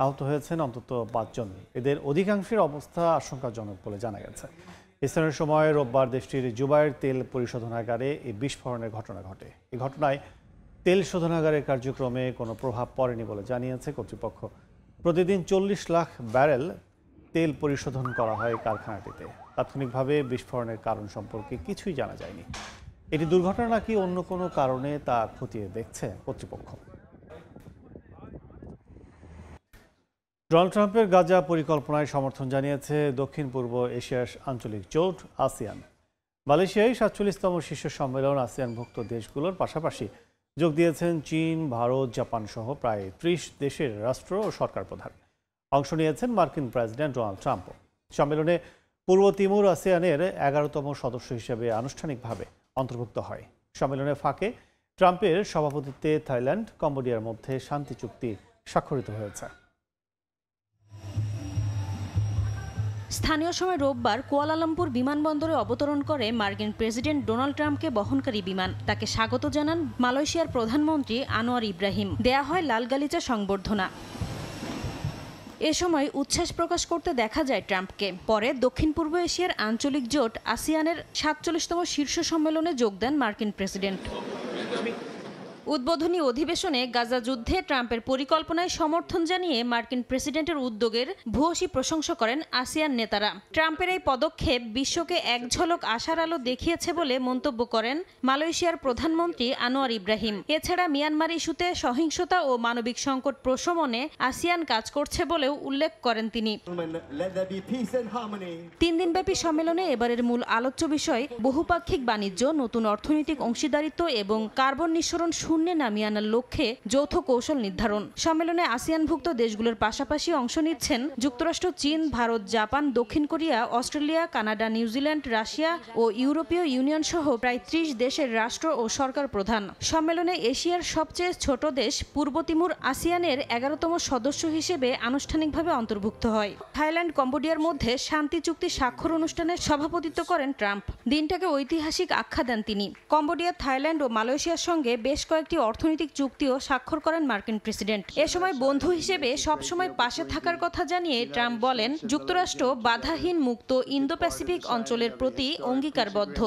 আহত হয়েছেন অন্তত 5 জন। এদের অধিকাংশের অবস্থা আশঙ্কাজনক বলে জানা গেছে। স্থানীয় সময় রোববার দেশটির জুবাইর তেল পরিশোধনাগারে এই বিস্ফোরণের ঘটনা ঘটে। এই ঘটনায় তেল শোধনাগারের কার্যক্রমে কোনো প্রভাব পড়েনি বলে জানিয়েছে কর্তৃপক্ষ। প্রতিদিন 40 লাখ ব্যারেল তেল পরিশোধন করা হয় কারখানাটিতে। তাৎক্ষণিকভাবে বিস্ফোরণের কারণ সম্পর্কে কিছুই জানা যায়নি। এটি দুর্ঘটনা নাকি অন্য কোনো কারণে তা খতিয়ে দেখছে কর্তৃপক্ষ। ডোনাল্ড ট্রাম্পের গাজা পরিকল্পনায় সমর্থন জানিয়েছে দক্ষিণ পূর্ব এশিয়ার আঞ্চলিক জোট আসিয়ান। মালয়েশিয়ায় 47তম শীর্ষ সম্মেলন আসিয়ানভুক্ত দেশগুলোর পাশাপাশি যোগ দিয়েছেন চীন, ভারত, জাপান সহ প্রায় 30 দেশের রাষ্ট্র ও সরকার প্রধান। অংশ নিয়েছেন মার্কিন প্রেসিডেন্ট ডোনাল্ড ট্রাম্পও। সম্মেলনে পূর্ব তিমুর আসিয়ানের 11তম সদস্য হিসেবে আনুষ্ঠানিকভাবে অন্তর্ভুক্ত হয়। সম্মেলনের ফাঁকে ট্রাম্পের সভাপতিত্বে থাইল্যান্ড, কম্বোডিয়ার মধ্যে শান্তি চুক্তি স্বাক্ষরিত হয়েছে।
স্থানীয় সময় রোববার কুয়ালালামপুর বিমানবন্দরে অবতরণ করে মার্কিন প্রেসিডেন্ট ডোনাল্ড ট্রাম্পকে বহনকারী বিমান। তাকে স্বাগত জানান মালয়েশিয়ার প্রধানমন্ত্রী আনোয়ার ইব্রাহিম। দেয়া হয় লাল গালিচা সংবর্ধনা। এ সময় উচ্ছ্বাস প্রকাশ করতে দেখা যায় ট্রাম্পকে। পরে দক্ষিণ পূর্ব এশিয়ার আঞ্চলিক জোট আসিয়ানের 47তম শীর্ষ সম্মেলনে যোগ দেন মার্কিন প্রেসিডেন্ট। উদ্বোধনী অধিবেশনে গাজা যুদ্ধে ট্রাম্পের পরিকল্পনায় সমর্থন জানিয়ে মার্কিন প্রেসিডেন্টের উদ্যোগের ভূয়সী প্রশংসা করেন আসিয়ান নেতারা। ট্রাম্পের এই পদক্ষেপ বিশ্বকে এক ঝলক আশার আলো দেখিয়েছে বলে মন্তব্য করেন মালয়েশিয়ার প্রধানমন্ত্রী আনোয়ার ইব্রাহিম। এছাড়া মিয়ানমার ইস্যুতে সহিংসতা ও মানবিক সংকট প্রশমনে আসিয়ান কাজ করছে বলেও উল্লেখ করেন তিনি। 3 দিনব্যাপী সম্মেলনে এবারের মূল আলোচ্য বিষয় বহুপাক্ষিক বাণিজ্য, নতুন অর্থনৈতিক অংশীদারিত্ব এবং কার্বন নিঃসরণ শূন্যে নামিয়ে আনার লক্ষ্যে যৌথ কৌশল নির্ধারণ। সম্মেলনে আসিয়ানভুক্ত দেশগুলোর পাশাপাশি অংশ নিচ্ছেন যুক্তরাষ্ট্র, চীন, ভারত, জাপান, দক্ষিণ Korea, Australia, Canada, New Zealand, Russia ও ইউরোপীয় ইউনিয়ন সহ প্রায় 30 দেশের রাষ্ট্র ও সরকার প্রধান। সম্মেলনে এশিয়ার সবচেয়ে ছোট দেশ পূর্ব তিমুর আসিয়ানের 11তম সদস্য হিসেবে আনুষ্ঠানিকভাবে অন্তর্ভুক্ত হয়। থাইল্যান্ড, কম্বোডিয়ার মধ্যে শান্তি চুক্তি স্বাক্ষর অনুষ্ঠানে সভাপতিত্ব করেন ট্রাম্প। দিনটাকে ঐতিহাসিক আখ্যা দেন তিনি। কম্বোডিয়া, থাইল্যান্ড ও মালয়েশিয়ার সঙ্গে বেশ কয়েকটি কয়েকটি অর্থনৈতিক চুক্তিও স্বাক্ষর করেন মার্কিন প্রেসিডেন্ট। এ সময় বন্ধু হিসেবে সবসময় পাশে থাকার কথা জানিয়ে ট্রাম্প বলেন, যুক্তরাষ্ট্র বাধাহীন মুক্ত ইন্দো প্যাসিফিক অঞ্চলের প্রতি অঙ্গীকারবদ্ধ।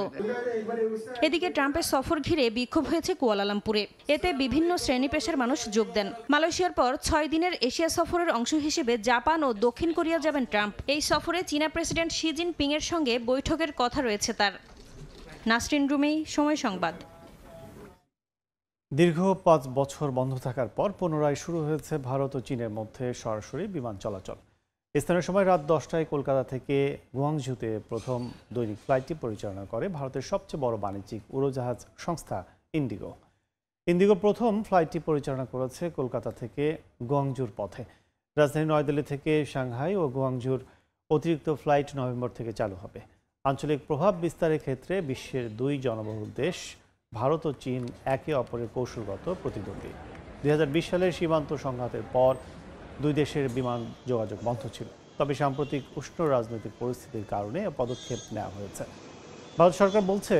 এদিকে ট্রাম্পের সফর ঘিরে বিক্ষোভ হয়েছে কুয়ালালামপুরে। এতে বিভিন্ন শ্রেণী পেশার মানুষ যোগ দেন। মালয়েশিয়ার পর 6 দিনের এশিয়া সফরের অংশ হিসেবে জাপান ও দক্ষিণ কোরিয়া যাবেন ট্রাম্প। এই সফরে চীনা প্রেসিডেন্ট শি জিনপিং এর সঙ্গে বৈঠকের কথা রয়েছে তার। নাসরিন রুমি, সময় সংবাদ।
দীর্ঘ 5 বছর বন্ধ থাকার পর পুনরায় শুরু হয়েছে ভারত ও চীনের মধ্যে সরাসরি বিমান চলাচল। স্থানীয় সময় রাত 10টায় কলকাতা থেকে গুয়াংঝুতে প্রথম দৈনিক ফ্লাইটটি পরিচালনা করে ভারতের সবচেয়ে বড় বাণিজ্যিক উড়োজাহাজ সংস্থা ইন্ডিগো। ইন্ডিগো প্রথম ফ্লাইটটি পরিচালনা করেছে কলকাতা থেকে গুয়াংঝুর পথে। রাজধানী নয়াদিল্লি থেকে সাংহাই ও গুয়াংঝুর অতিরিক্ত ফ্লাইট নভেম্বর থেকে চালু হবে। আঞ্চলিক প্রভাব বিস্তারের ক্ষেত্রে বিশ্বের 2 জনবহুল দেশ ভারত ও চীন একে অপরের কৌশলগত প্রতিদ্বন্দ্বী। 2020 সালের সীমান্ত সংঘাতের পর 2 দেশের বিমান যোগাযোগ বন্ধ ছিল। তবে সাম্প্রতিক উষ্ণ রাজনৈতিক পরিস্থিতির কারণে পদক্ষেপ নেওয়া হয়েছে। ভারত সরকার বলছে,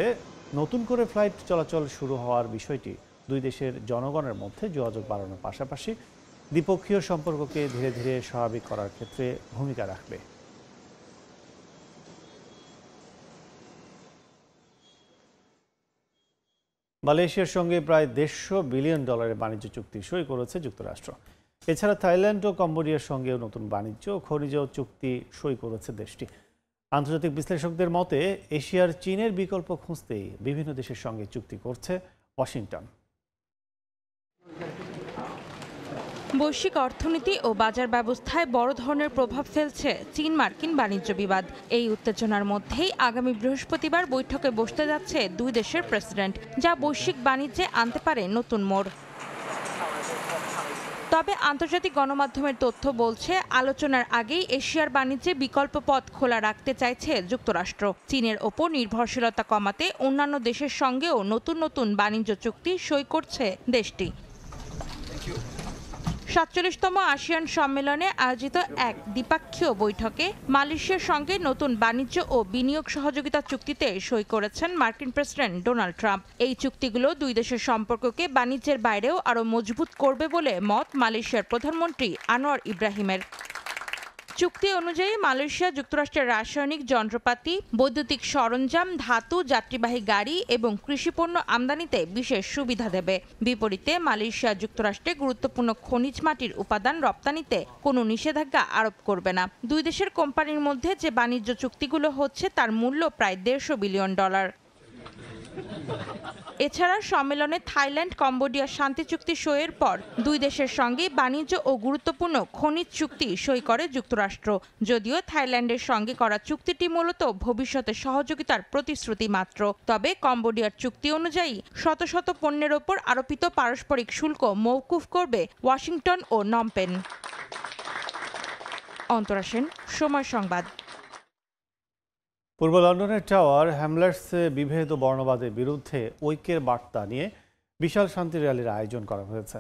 নতুন করে ফ্লাইট চলাচল শুরু হওয়ার বিষয়টি 2 দেশের জনগণের মধ্যে যোগাযোগ বাড়ানোর পাশাপাশি দ্বিপক্ষীয় সম্পর্ককে ধীরে ধীরে স্বাভাবিক করার ক্ষেত্রে ভূমিকা রাখবে। মালয়েশিয়ার সঙ্গে প্রায় $150 বিলিয়ন বাণিজ্য চুক্তি সই করেছে যুক্তরাষ্ট্র। এছাড়া থাইল্যান্ড ও কম্বোডিয়ার সঙ্গেও নতুন বাণিজ্য ও খনিজ চুক্তি সই করেছে দেশটি। আন্তর্জাতিক বিশ্লেষকদের মতে, এশিয়ার চীনের বিকল্প খুঁজতেই বিভিন্ন দেশের সঙ্গে চুক্তি করছে ওয়াশিংটন।
বৈশ্বিক অর্থনীতি ও বাজার ব্যবস্থায় বড় ধরনের প্রভাব ফেলছে চীন মার্কিন বাণিজ্য বিবাদ। এই উত্তেজনার মধ্যেই আগামী বৃহস্পতিবার বৈঠকে বসতে যাচ্ছে 2 দেশের প্রেসিডেন্ট, যা বৈশ্বিক বাণিজ্যে আনতে পারে নতুন মোড়। তবে আন্তর্জাতিক গণমাধ্যমের তথ্য বলছে, আলোচনার আগেই এশিয়ার বাণিজ্যে বিকল্প পথ খোলা রাখতে চাইছে যুক্তরাষ্ট্র। চীনের ওপর নির্ভরশীলতা কমাতে অন্যান্য দেশের সঙ্গেও নতুন নতুন বাণিজ্য চুক্তি সই করছে দেশটি। 47তম আসিয়ান সম্মেলনে আয়োজিত এক দ্বিপাক্ষীয় বৈঠকে মালয়েশিয়ার সঙ্গে নতুন বাণিজ্য ও বিনিয়োগ সহযোগিতা চুক্তিতে সই করেছেন মার্কিন প্রেসিডেন্ট ডোনাল্ড ট্রাম্প। এই চুক্তিগুলো 2 দেশের সম্পর্ককে বাণিজ্যের বাইরেও আরও মজবুত করবে বলে মত মালয়েশিয়ার প্রধানমন্ত্রী আনোয়ার ইব্রাহিমের। চুক্তি অনুযায়ী মালয়েশিয়া যুক্তরাষ্ট্রের রাসায়নিক যন্ত্রপাতি, বৈদ্যুতিক সরঞ্জাম, ধাতু, যাত্রীবাহী গাড়ি এবং কৃষিপণ্য আমদানিতে বিশেষ সুবিধা দেবে। বিপরীতে মালয়েশিয়া যুক্তরাষ্ট্রে গুরুত্বপূর্ণ খনিজ মাটির উপাদান রপ্তানিতে কোনো নিষেধাজ্ঞা আরোপ করবে না। 2 দেশের কোম্পানির মধ্যে যে বাণিজ্য চুক্তিগুলো হচ্ছে তার মূল্য প্রায় $150 বিলিয়ন। এছাড়া সম্মেলনে থাইল্যান্ড কম্বোডিয়া শান্তি চুক্তি সইয়ের পর 2 দেশের সঙ্গে বাণিজ্য ও গুরুত্বপূর্ণ খনিজ চুক্তি সই করে যুক্তরাষ্ট্র। যদিও থাইল্যান্ডের সঙ্গে করা চুক্তিটি মূলত ভবিষ্যতে সহযোগিতার প্রতিশ্রুতি মাত্র। তবে কম্বোডিয়ার চুক্তি অনুযায়ী শত শত পণ্যের ওপর আরোপিত পারস্পরিক শুল্ক মওকুফ করবে ওয়াশিংটন ও নমপেন। অন্তরা সেন, সময় সংবাদ।
পূর্ব লন্ডনের টাওয়ার হ্যামলেটসে বিভেদ ও বর্ণবাদের বিরুদ্ধে ঐক্যের বার্তা নিয়ে বিশাল শান্তি র্যালির আয়োজন করা হয়েছে।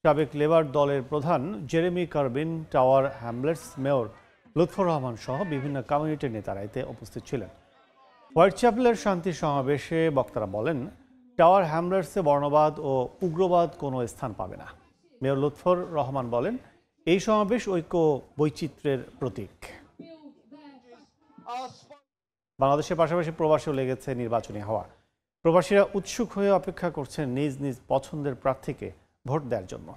সাবেক লেবার দলের প্রধান Jeremy Corbyn, Tower Hamlets mayor Lutfur Rahman সহ বিভিন্ন কমিউনিটির নেতারা এতে উপস্থিত ছিলেন। হোয়াইট চ্যাপেলের শান্তি সমাবেশে বক্তারা বলেন, টাওয়ার হ্যামলেটসে বর্ণবাদ ও উগ্রবাদ কোনো স্থান পাবে না। মেয়র লুৎফর রহমান বলেন, এই সমাবেশ ঐক্য বৈচিত্র্যের প্রতীক। বাংলাদেশের পাশাপাশি প্রবাসেও লেগেছে নির্বাচনী হাওয়া। প্রবাসীরা উৎসুক হয়ে অপেক্ষা করছেন নিজ নিজ পছন্দের প্রার্থীকে ভোট দেওয়ার জন্য।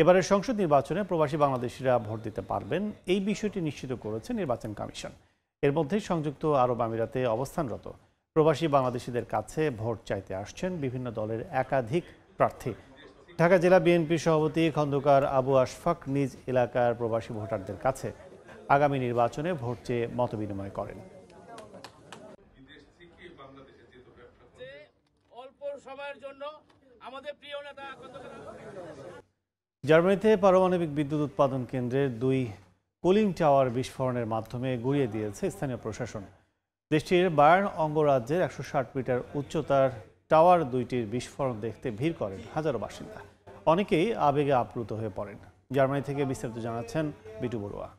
এবারের সংসদ নির্বাচনে প্রবাসী বাংলাদেশিরা ভোট দিতে পারবেন, এই বিষয়টি নিশ্চিত করেছে নির্বাচন কমিশন। এর মধ্যে সংযুক্ত আরব আমিরাতে অবস্থানরত প্রবাসী বাংলাদেশিদের কাছে ভোট চাইতে আসছেন বিভিন্ন দলের একাধিক প্রার্থী। ঢাকা জেলা বিএনপির সভাপতি খন্দকার আবু আশফাক নিজ এলাকার প্রবাসী ভোটারদের কাছে আগামী নির্বাচনে ভোট চেয়ে মতবিনিময় করেন। জার্মানিতে পারমাণবিক বিদ্যুৎ উৎপাদন কেন্দ্রের 2 কুলিং টাওয়ার বিস্ফোরণের মাধ্যমে গুঁড়িয়ে দিয়েছে স্থানীয় প্রশাসন। দেশটির বায়ার্ন অঙ্গরাজ্যের 160 মিটার উচ্চতার টাওয়ার 2টির বিস্ফোরণ দেখতে ভিড় করেন হাজারো বাসিন্দা। অনেকেই আবেগে আপ্লুত হয়ে পড়েন। জার্মানি থেকে বিস্তারিত জানাচ্ছেন বিটু বড়ুয়া।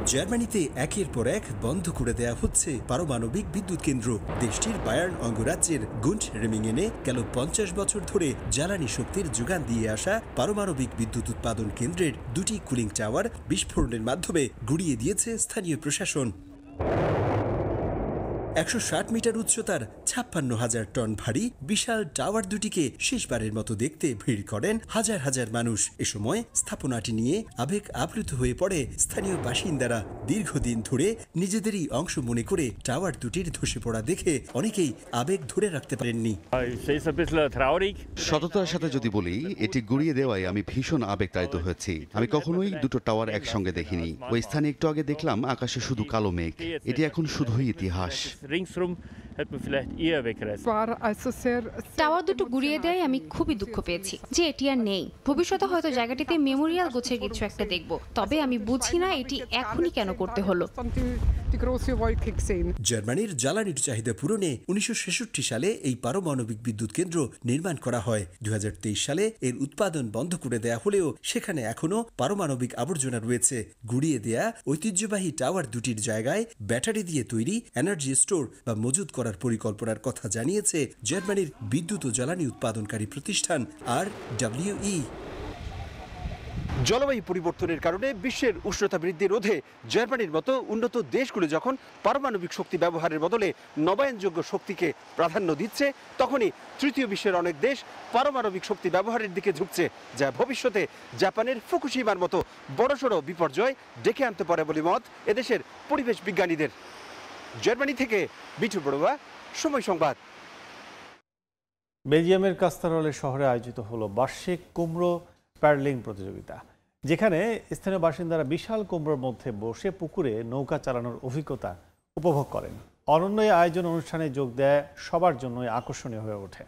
জার্মানিতে একের পর এক বন্ধ করে দেয়া হচ্ছে পারমাণবিক বিদ্যুৎ কেন্দ্র। দেশটির বায়ার্ন অঙ্গরাজ্যের গুন্ট রেমিংয়েনে গেল 50 বছর ধরে জ্বালানি শক্তির যোগান দিয়ে আসা পারমাণবিক বিদ্যুৎ উৎপাদন কেন্দ্রের 2টি কুলিং টাওয়ার বিস্ফোরণের মাধ্যমে গুড়িয়ে দিয়েছে স্থানীয় প্রশাসন। 160 মিটার উচ্চতার 56,000 টন ভারী বিশাল টাওয়ার দুটিকে শেষবারের মতো দেখতে ভিড় করেন হাজার হাজার মানুষ। এ সময় স্থাপনাটি নিয়ে আবেগ আপ্লুত হয়ে পড়ে স্থানীয় বাসিন্দারা। দীর্ঘদিন ধরে নিজেদেরই অংশ মনে করে টাওয়ার দুটির ধসে পড়া দেখে অনেকেই আবেগ ধরে রাখতে পারেননি।
সততার সাথে যদি বলি, এটি গুড়িয়ে দেওয়ায় আমি ভীষণ আবেগতাড়িত হয়েছি। আমি কখনোই দুটো টাওয়ার একসঙ্গে দেখিনি। ওই স্থানে একটু আগে দেখলাম আকাশে শুধু কালো মেঘ। এটি এখন শুধুই ইতিহাস।
টাওয়ার দুটো গুড়িয়ে দেয় আমি খুবই দুঃখ পেয়েছি যে এটি আর নেই। ভবিষ্যতে হয়তো জায়গাটিতে মেমোরিয়াল গোছের কিছু একটা দেখব, তবে আমি বুঝি না এটি এখনই কেন করতে হলো।
জার্মানির জ্বালানির চাহিদা পূরণে 1966 সালে এই পারমাণবিক বিদ্যুৎ কেন্দ্র নির্মাণ করা হয়। 2023 সালে এর উৎপাদন বন্ধ করে দেয়া হলেও সেখানে এখনো পারমাণবিক আবর্জনা রয়েছে। গুড়িয়ে দেয়া ঐতিহ্যবাহী টাওয়ার দুটির জায়গায় ব্যাটারি দিয়ে তৈরি এনার্জি স্টোর বা মজুত করার পরিকল্পনার কথা জানিয়েছে জার্মানির বিদ্যুৎ ও জ্বালানি উৎপাদনকারী প্রতিষ্ঠান RWE।
জলবায়ু পরিবর্তনের কারণে বিশ্বের উষ্ণতা বৃদ্ধি রোধে জার্মানির মতো উন্নত দেশগুলো যখন পারমাণবিক শক্তি ব্যবহারের বদলে নবায়নযোগ্য শক্তিকে প্রাধান্য দিচ্ছে, তখনই তৃতীয় বিশ্বের অনেক দেশ পারমাণবিক শক্তি ব্যবহারের দিকে ঝুঁকছে, যা ভবিষ্যতে জাপানের ফুকুশিমার মতো বড়সড় বিপর্যয় ডেকে আনতে পারে বলে মত এদেশের পরিবেশ বিজ্ঞানীদের। জার্মানি থেকে বিটু বড়ুয়া, সময় সংবাদ।
বেলজিয়ামের কাস্তারলে শহরে আয়োজিত হলো বার্ষিক কুমড়ো প্যাডলিং প্রতিযোগিতা, যেখানে স্থানীয় বাসিন্দারা বিশাল কুমড়োর মধ্যে বসে পুকুরে নৌকা চালানোর অভিজ্ঞতা উপভোগ করেন। অনন্য এই আয়োজন অনুষ্ঠানে যোগ দেয় সবার জন্যই আকর্ষণীয় হয়ে ওঠে।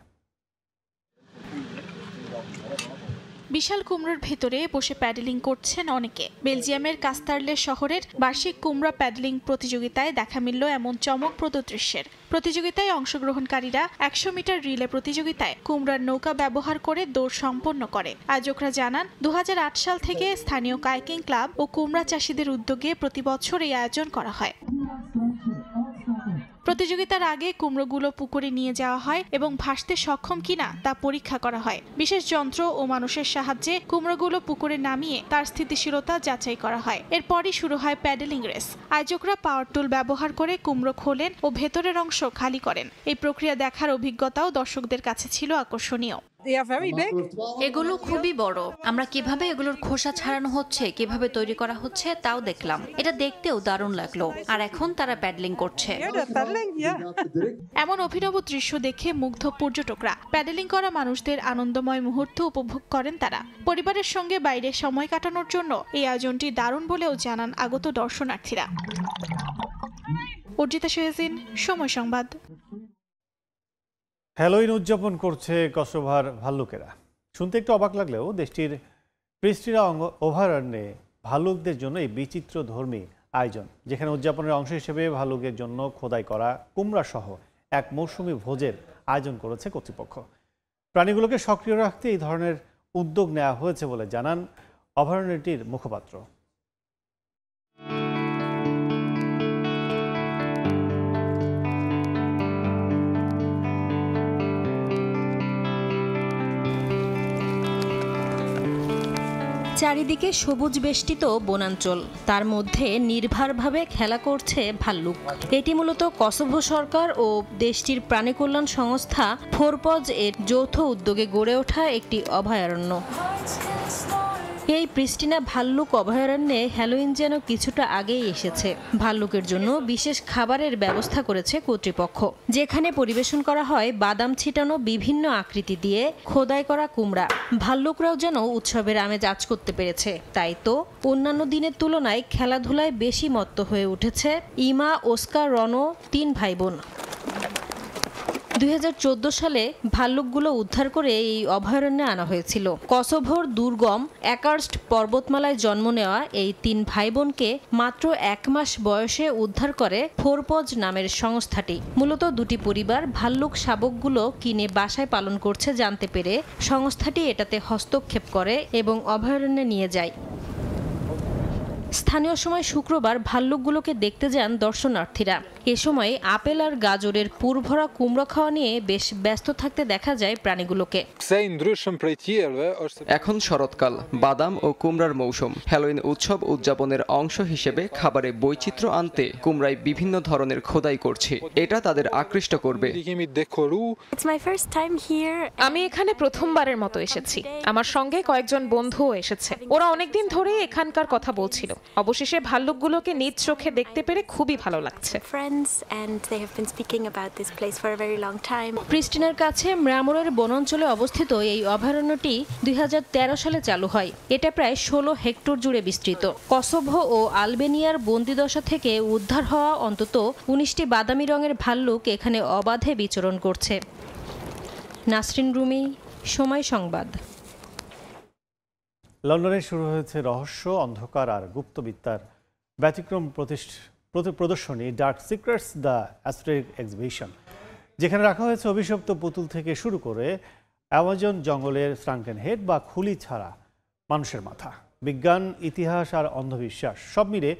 বিশাল কুমড়োর ভেতরে বসে প্যাডেলিং করছেন অনেকে। বেলজিয়ামের কাস্তারলে শহরের বার্ষিক কুমড়া প্যাডেলিং প্রতিযোগিতায় দেখা মিলল এমন চমকপ্রদ দৃশ্যের। প্রতিযোগিতায় অংশগ্রহণকারীরা 100 মিটার রিলে প্রতিযোগিতায় কুমড়ার নৌকা ব্যবহার করে দৌড় সম্পন্ন করে। আয়োজকরা জানান, 2008 সাল থেকে স্থানীয় কাইকিং ক্লাব ও কুমড়া চাষিদের উদ্যোগে প্রতি বছর এই আয়োজন করা হয়। প্রতিযোগিতার আগে কুমড়োগুলো পুকুরে নিয়ে যাওয়া হয় এবং ভাসতে সক্ষম কিনা তা পরীক্ষা করা হয়। বিশেষ যন্ত্র ও মানুষের সাহায্যে কুমড়োগুলো পুকুরে নামিয়ে তার স্থিতিশীলতা যাচাই করা হয়। এরপরই শুরু হয় প্যাডেলিং রেস। আয়োজকরা পাওয়ার টুল ব্যবহার করে কুমড়ো খোলেন ও ভেতরের অংশ খালি করেন। এই প্রক্রিয়া দেখার অভিজ্ঞতাও দর্শকদের কাছে ছিল আকর্ষণীয়।
এগুলো খুবই বড়। আমরা কিভাবে এগুলোর খোসা ছাড়ানো হচ্ছে, কিভাবে তৈরি করা হচ্ছে তাও দেখলাম। এটা দেখতেও দারুণ লাগলো। আর এখন তারা প্যাডলিং করছে।
এমন অভিনব দৃশ্য দেখে মুগ্ধ পর্যটকরা। প্যাডেলিং করা মানুষদের আনন্দময় মুহূর্ত উপভোগ করেন তারা। পরিবারের সঙ্গে বাইরে সময় কাটানোর জন্য এই আয়োজনটি দারুণ বলেও জানান আগত দর্শনার্থীরা। অর্জিতা শেহজিন, সময় সংবাদ।
হ্যালোইন উদযাপন করছে কসোভার ভাল্লুকেরা। শুনতে একটু অবাক লাগলেও দেশটির প্রিস্টিনা অভয়ারণ্যে ভাল্লুকদের জন্য এই বিচিত্র ধর্মী আয়োজন, যেখানে উদযাপনের অংশ হিসেবে ভাল্লুকের জন্য খোদাই করা কুমড়া সহ এক মৌসুমী ভোজের আয়োজন করেছে কর্তৃপক্ষ। প্রাণীগুলোকে সক্রিয় রাখতে এই ধরনের উদ্যোগ নেওয়া হয়েছে বলে জানান অভয়ারণ্যটির মুখপাত্র।
চারিদিকে সবুজ বেষ্টিত বনাঞ্চল, তার মধ্যে নির্ভরভাবে খেলা করছে ভাল্লুক। এটি মূলত কসোভো সরকার ও দেশটির প্রাণী কল্যাণ সংস্থা ফোরপজ এর যৌথ উদ্যোগে গড়ে ওঠা একটি অভয়ারণ্য। এই প্রিস্টিনা ভাল্লুক অভয়ারণ্যে হ্যালোইন যেন কিছুটা আগেই এসেছে। ভাল্লুকের জন্য বিশেষ খাবারের ব্যবস্থা করেছে কর্তৃপক্ষ, যেখানে পরিবেশন করা হয় বাদাম ছিটানো বিভিন্ন আকৃতি দিয়ে খোদাই করা কুমড়া। ভাল্লুকরাও যেন উৎসবের আমেজ আঁচ করতে পেরেছে। তাই তো অন্যান্য দিনের তুলনায় খেলাধুলায় বেশি মত্ত হয়ে উঠেছে ইমা, ওস্কার, রনো, 3 ভাই বোন। 2014 সালে ভাল্লুকগুলো উদ্ধার করে এই অভয়ারণ্যে আনা হয়েছিল। কসোভোর দুর্গম অ্যাকার্স্ট পর্বতমালায় জন্ম নেওয়া এই 3 ভাই বোনকে মাত্র 1 মাস বয়সে উদ্ধার করে ফোরপজ নামের সংস্থাটি। মূলত দুটি পরিবার ভাল্লুক শাবকগুলো কিনে বাসায় পালন করছে জানতে পেরে সংস্থাটি এটাতে হস্তক্ষেপ করে এবং অভয়ারণ্যে নিয়ে যায়। স্থানীয় সময় শুক্রবার ভাল্লুকগুলোকে দেখতে যান দর্শনার্থীরা। এ সময় আপেল আর গাজরের পুরভরা কুমড়ো খাওয়া নিয়ে বেশ ব্যস্ত থাকতে দেখা যায় প্রাণীগুলোকে।
এখন শরৎকাল, বাদাম ও কুমড়ার মৌসুম। হ্যালোইন উৎসব উদযাপনের অংশ হিসেবে খাবারে বৈচিত্র্য আনতে কুমড়ায় বিভিন্ন ধরনের খোদাই করছে। এটা তাদের আকৃষ্ট করবে।
আমি এখানে প্রথমবারের মতো এসেছি। আমার সঙ্গে কয়েকজন বন্ধুও এসেছে। ওরা অনেকদিন ধরে এখানকার কথা বলছিল। অবশেষে ভাল্লুকগুলোকে নিজ চোখে দেখতে পেরে খুবই ভালো লাগছে।
প্রিস্টিনার কাছে ম্রামোরের বনাঞ্চলে অবস্থিত এই অভয়ারণ্যটি 2013 সালে চালু হয়। এটা প্রায় 16 হেক্টর জুড়ে বিস্তৃত। কসোভো ও আলবেনিয়ার বন্দিদশা থেকে উদ্ধার হওয়া অন্তত 19টি বাদামি রঙের ভাল্লুক এখানে অবাধে বিচরণ করছে। নাসরিন রুমি, সময় সংবাদ।
লন্ডনে শুরু হয়েছে রহস্য, অন্ধকার আর গুপ্তবিদ্যার ব্যতিক্রম প্রদর্শনী ডার্ক সিক্রেটস দ্য অ্যাস্ট্রিক এক্সিবিশন, যেখানে রাখা হয়েছে অভিশপ্ত পুতুল থেকে শুরু করে অ্যামাজন জঙ্গলের শ্রাঙ্কেন হেড বা খুলি ছাড়া মানুষের মাথা। বিজ্ঞান, ইতিহাস আর অন্ধবিশ্বাস সব মিলে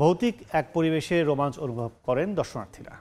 ভৌতিক এক পরিবেশে রোমাঞ্চ অনুভব করেন দর্শনার্থীরা।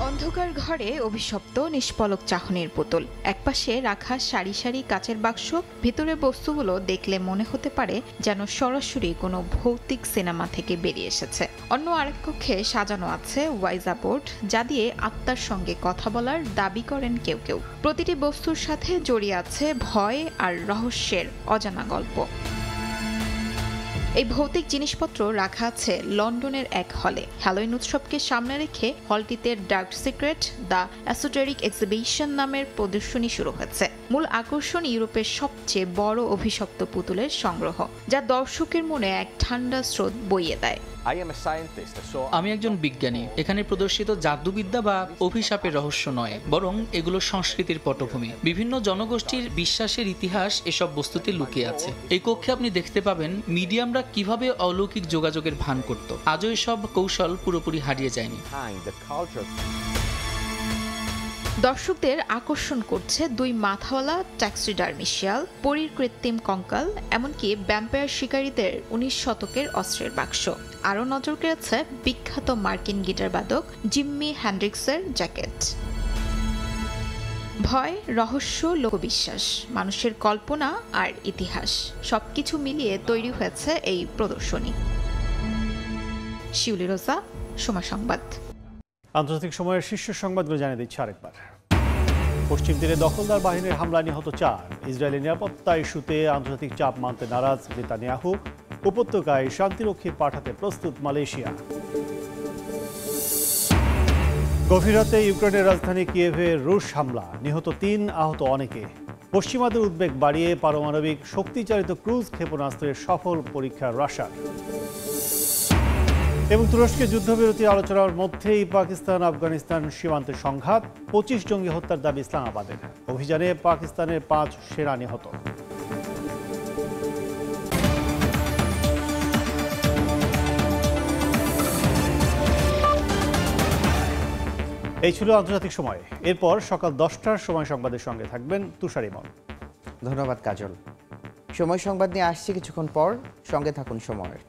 অন্ধকার ঘরে অভিশপ্ত নিষ্পলক চাহনির পুতুল, একপাশে রাখা সারি সারি কাচের বাক্স। ভিতরে বস্তুগুলো দেখলে মনে হতে পারে যেন সরাসরি কোনো ভৌতিক সিনেমা থেকে বেরিয়ে এসেছে। অন্য আরেক কক্ষে সাজানো আছে ওয়াইজা বোর্ড, যা দিয়ে আত্মার সঙ্গে কথা বলার দাবি করেন কেউ কেউ। প্রতিটি বস্তুর সাথে জড়িয়ে আছে ভয় আর রহস্যের অজানা গল্প। এই ভৌতিক জিনিসপত্র রাখা আছে লন্ডনের এক হলে। হ্যালোইন উৎসবকে সামনে রেখে হলটিতে dark secret the esoteric exhibition নামের প্রদর্শনী শুরু হয়েছে। মূল আকর্ষণ ইউরোপের সবচেয়ে বড় অভিশপ্ত পুতুলের সংগ্রহ, যা দর্শকের মনে এক ঠান্ডা স্রোত বইয়ে দেয়।
আমি একজন বিজ্ঞানী। এখানে প্রদর্শিত জাদুবিদ্যা বা অভিশাপের রহস্য নয়, বরং এগুলো সংস্কৃতির পটভূমি। বিভিন্ন জনগোষ্ঠীর বিশ্বাসের ইতিহাস এসব বস্তুতে লুকিয়ে আছে। এই কক্ষে আপনি দেখতে পাবেন মিডিয়ামরা কিভাবে অলৌকিক যোগাযোগের ভান করত। আজও এসব কৌশল পুরোপুরি হারিয়ে যায়নি।
দর্শকদের আকর্ষণ করছে দুই মাথাওয়ালা ট্যাক্সিডার্মিশিয়াল, পরীর কৃত্রিম কঙ্কাল, এমনকি ভ্যাম্পায়ার শিকারীদের 19 শতকের অস্ত্রের বাক্স। আরও নজর কেড়েছে বিখ্যাত মার্কিন গিটার বাদক জিম্মি হ্যান্ড্রিক্সের জ্যাকেট। ভয়, রহস্য, লোকবিশ্বাস, মানুষের কল্পনা আর ইতিহাস সবকিছু মিলিয়ে তৈরি হয়েছে এই প্রদর্শনী। শিউলি রোজা, সময় সংবাদ।
আন্তর্জাতিক সময়ের শীর্ষ সংবাদগুলো জানিয়ে দিচ্ছে আরেকবার। পশ্চিম তীরে দখলদার বাহিনীর হামলায় নিহত 4। ইসরায়েলের নিরাপত্তা ইস্যুতে আন্তর্জাতিক চাপ মানতে নারাজ নেতানিয়াহু। উপত্যকায় শান্তিরক্ষী পাঠাতে প্রস্তুত মালয়েশিয়া। গভীর রাতে ইউক্রেনের রাজধানী কিয়েভে রুশ হামলা, নিহত 3, আহত অনেকে। পশ্চিমাদের উদ্বেগ বাড়িয়ে পারমাণবিক শক্তিচালিত ক্রুজ ক্ষেপণাস্ত্রের সফল পরীক্ষা রাশিয়ার। এবং তুরস্কের যুদ্ধবিরতি আলোচনার মধ্যেই পাকিস্তান আফগানিস্তান সীমান্তে সংঘাত, 25 জঙ্গি হত্যার দাবি ইসলামাবাদের। অভিযানে পাকিস্তানের 5 সেনা নিহত। এই ছিল আন্তর্জাতিক সময়। এরপর সকাল 10টার সময় সংবাদের সঙ্গে থাকবেন তুষার ইমন।
ধন্যবাদ কাজল। সময় সংবাদ নিয়ে আসছি কিছুক্ষণ পর, সঙ্গে থাকুন সময়ের।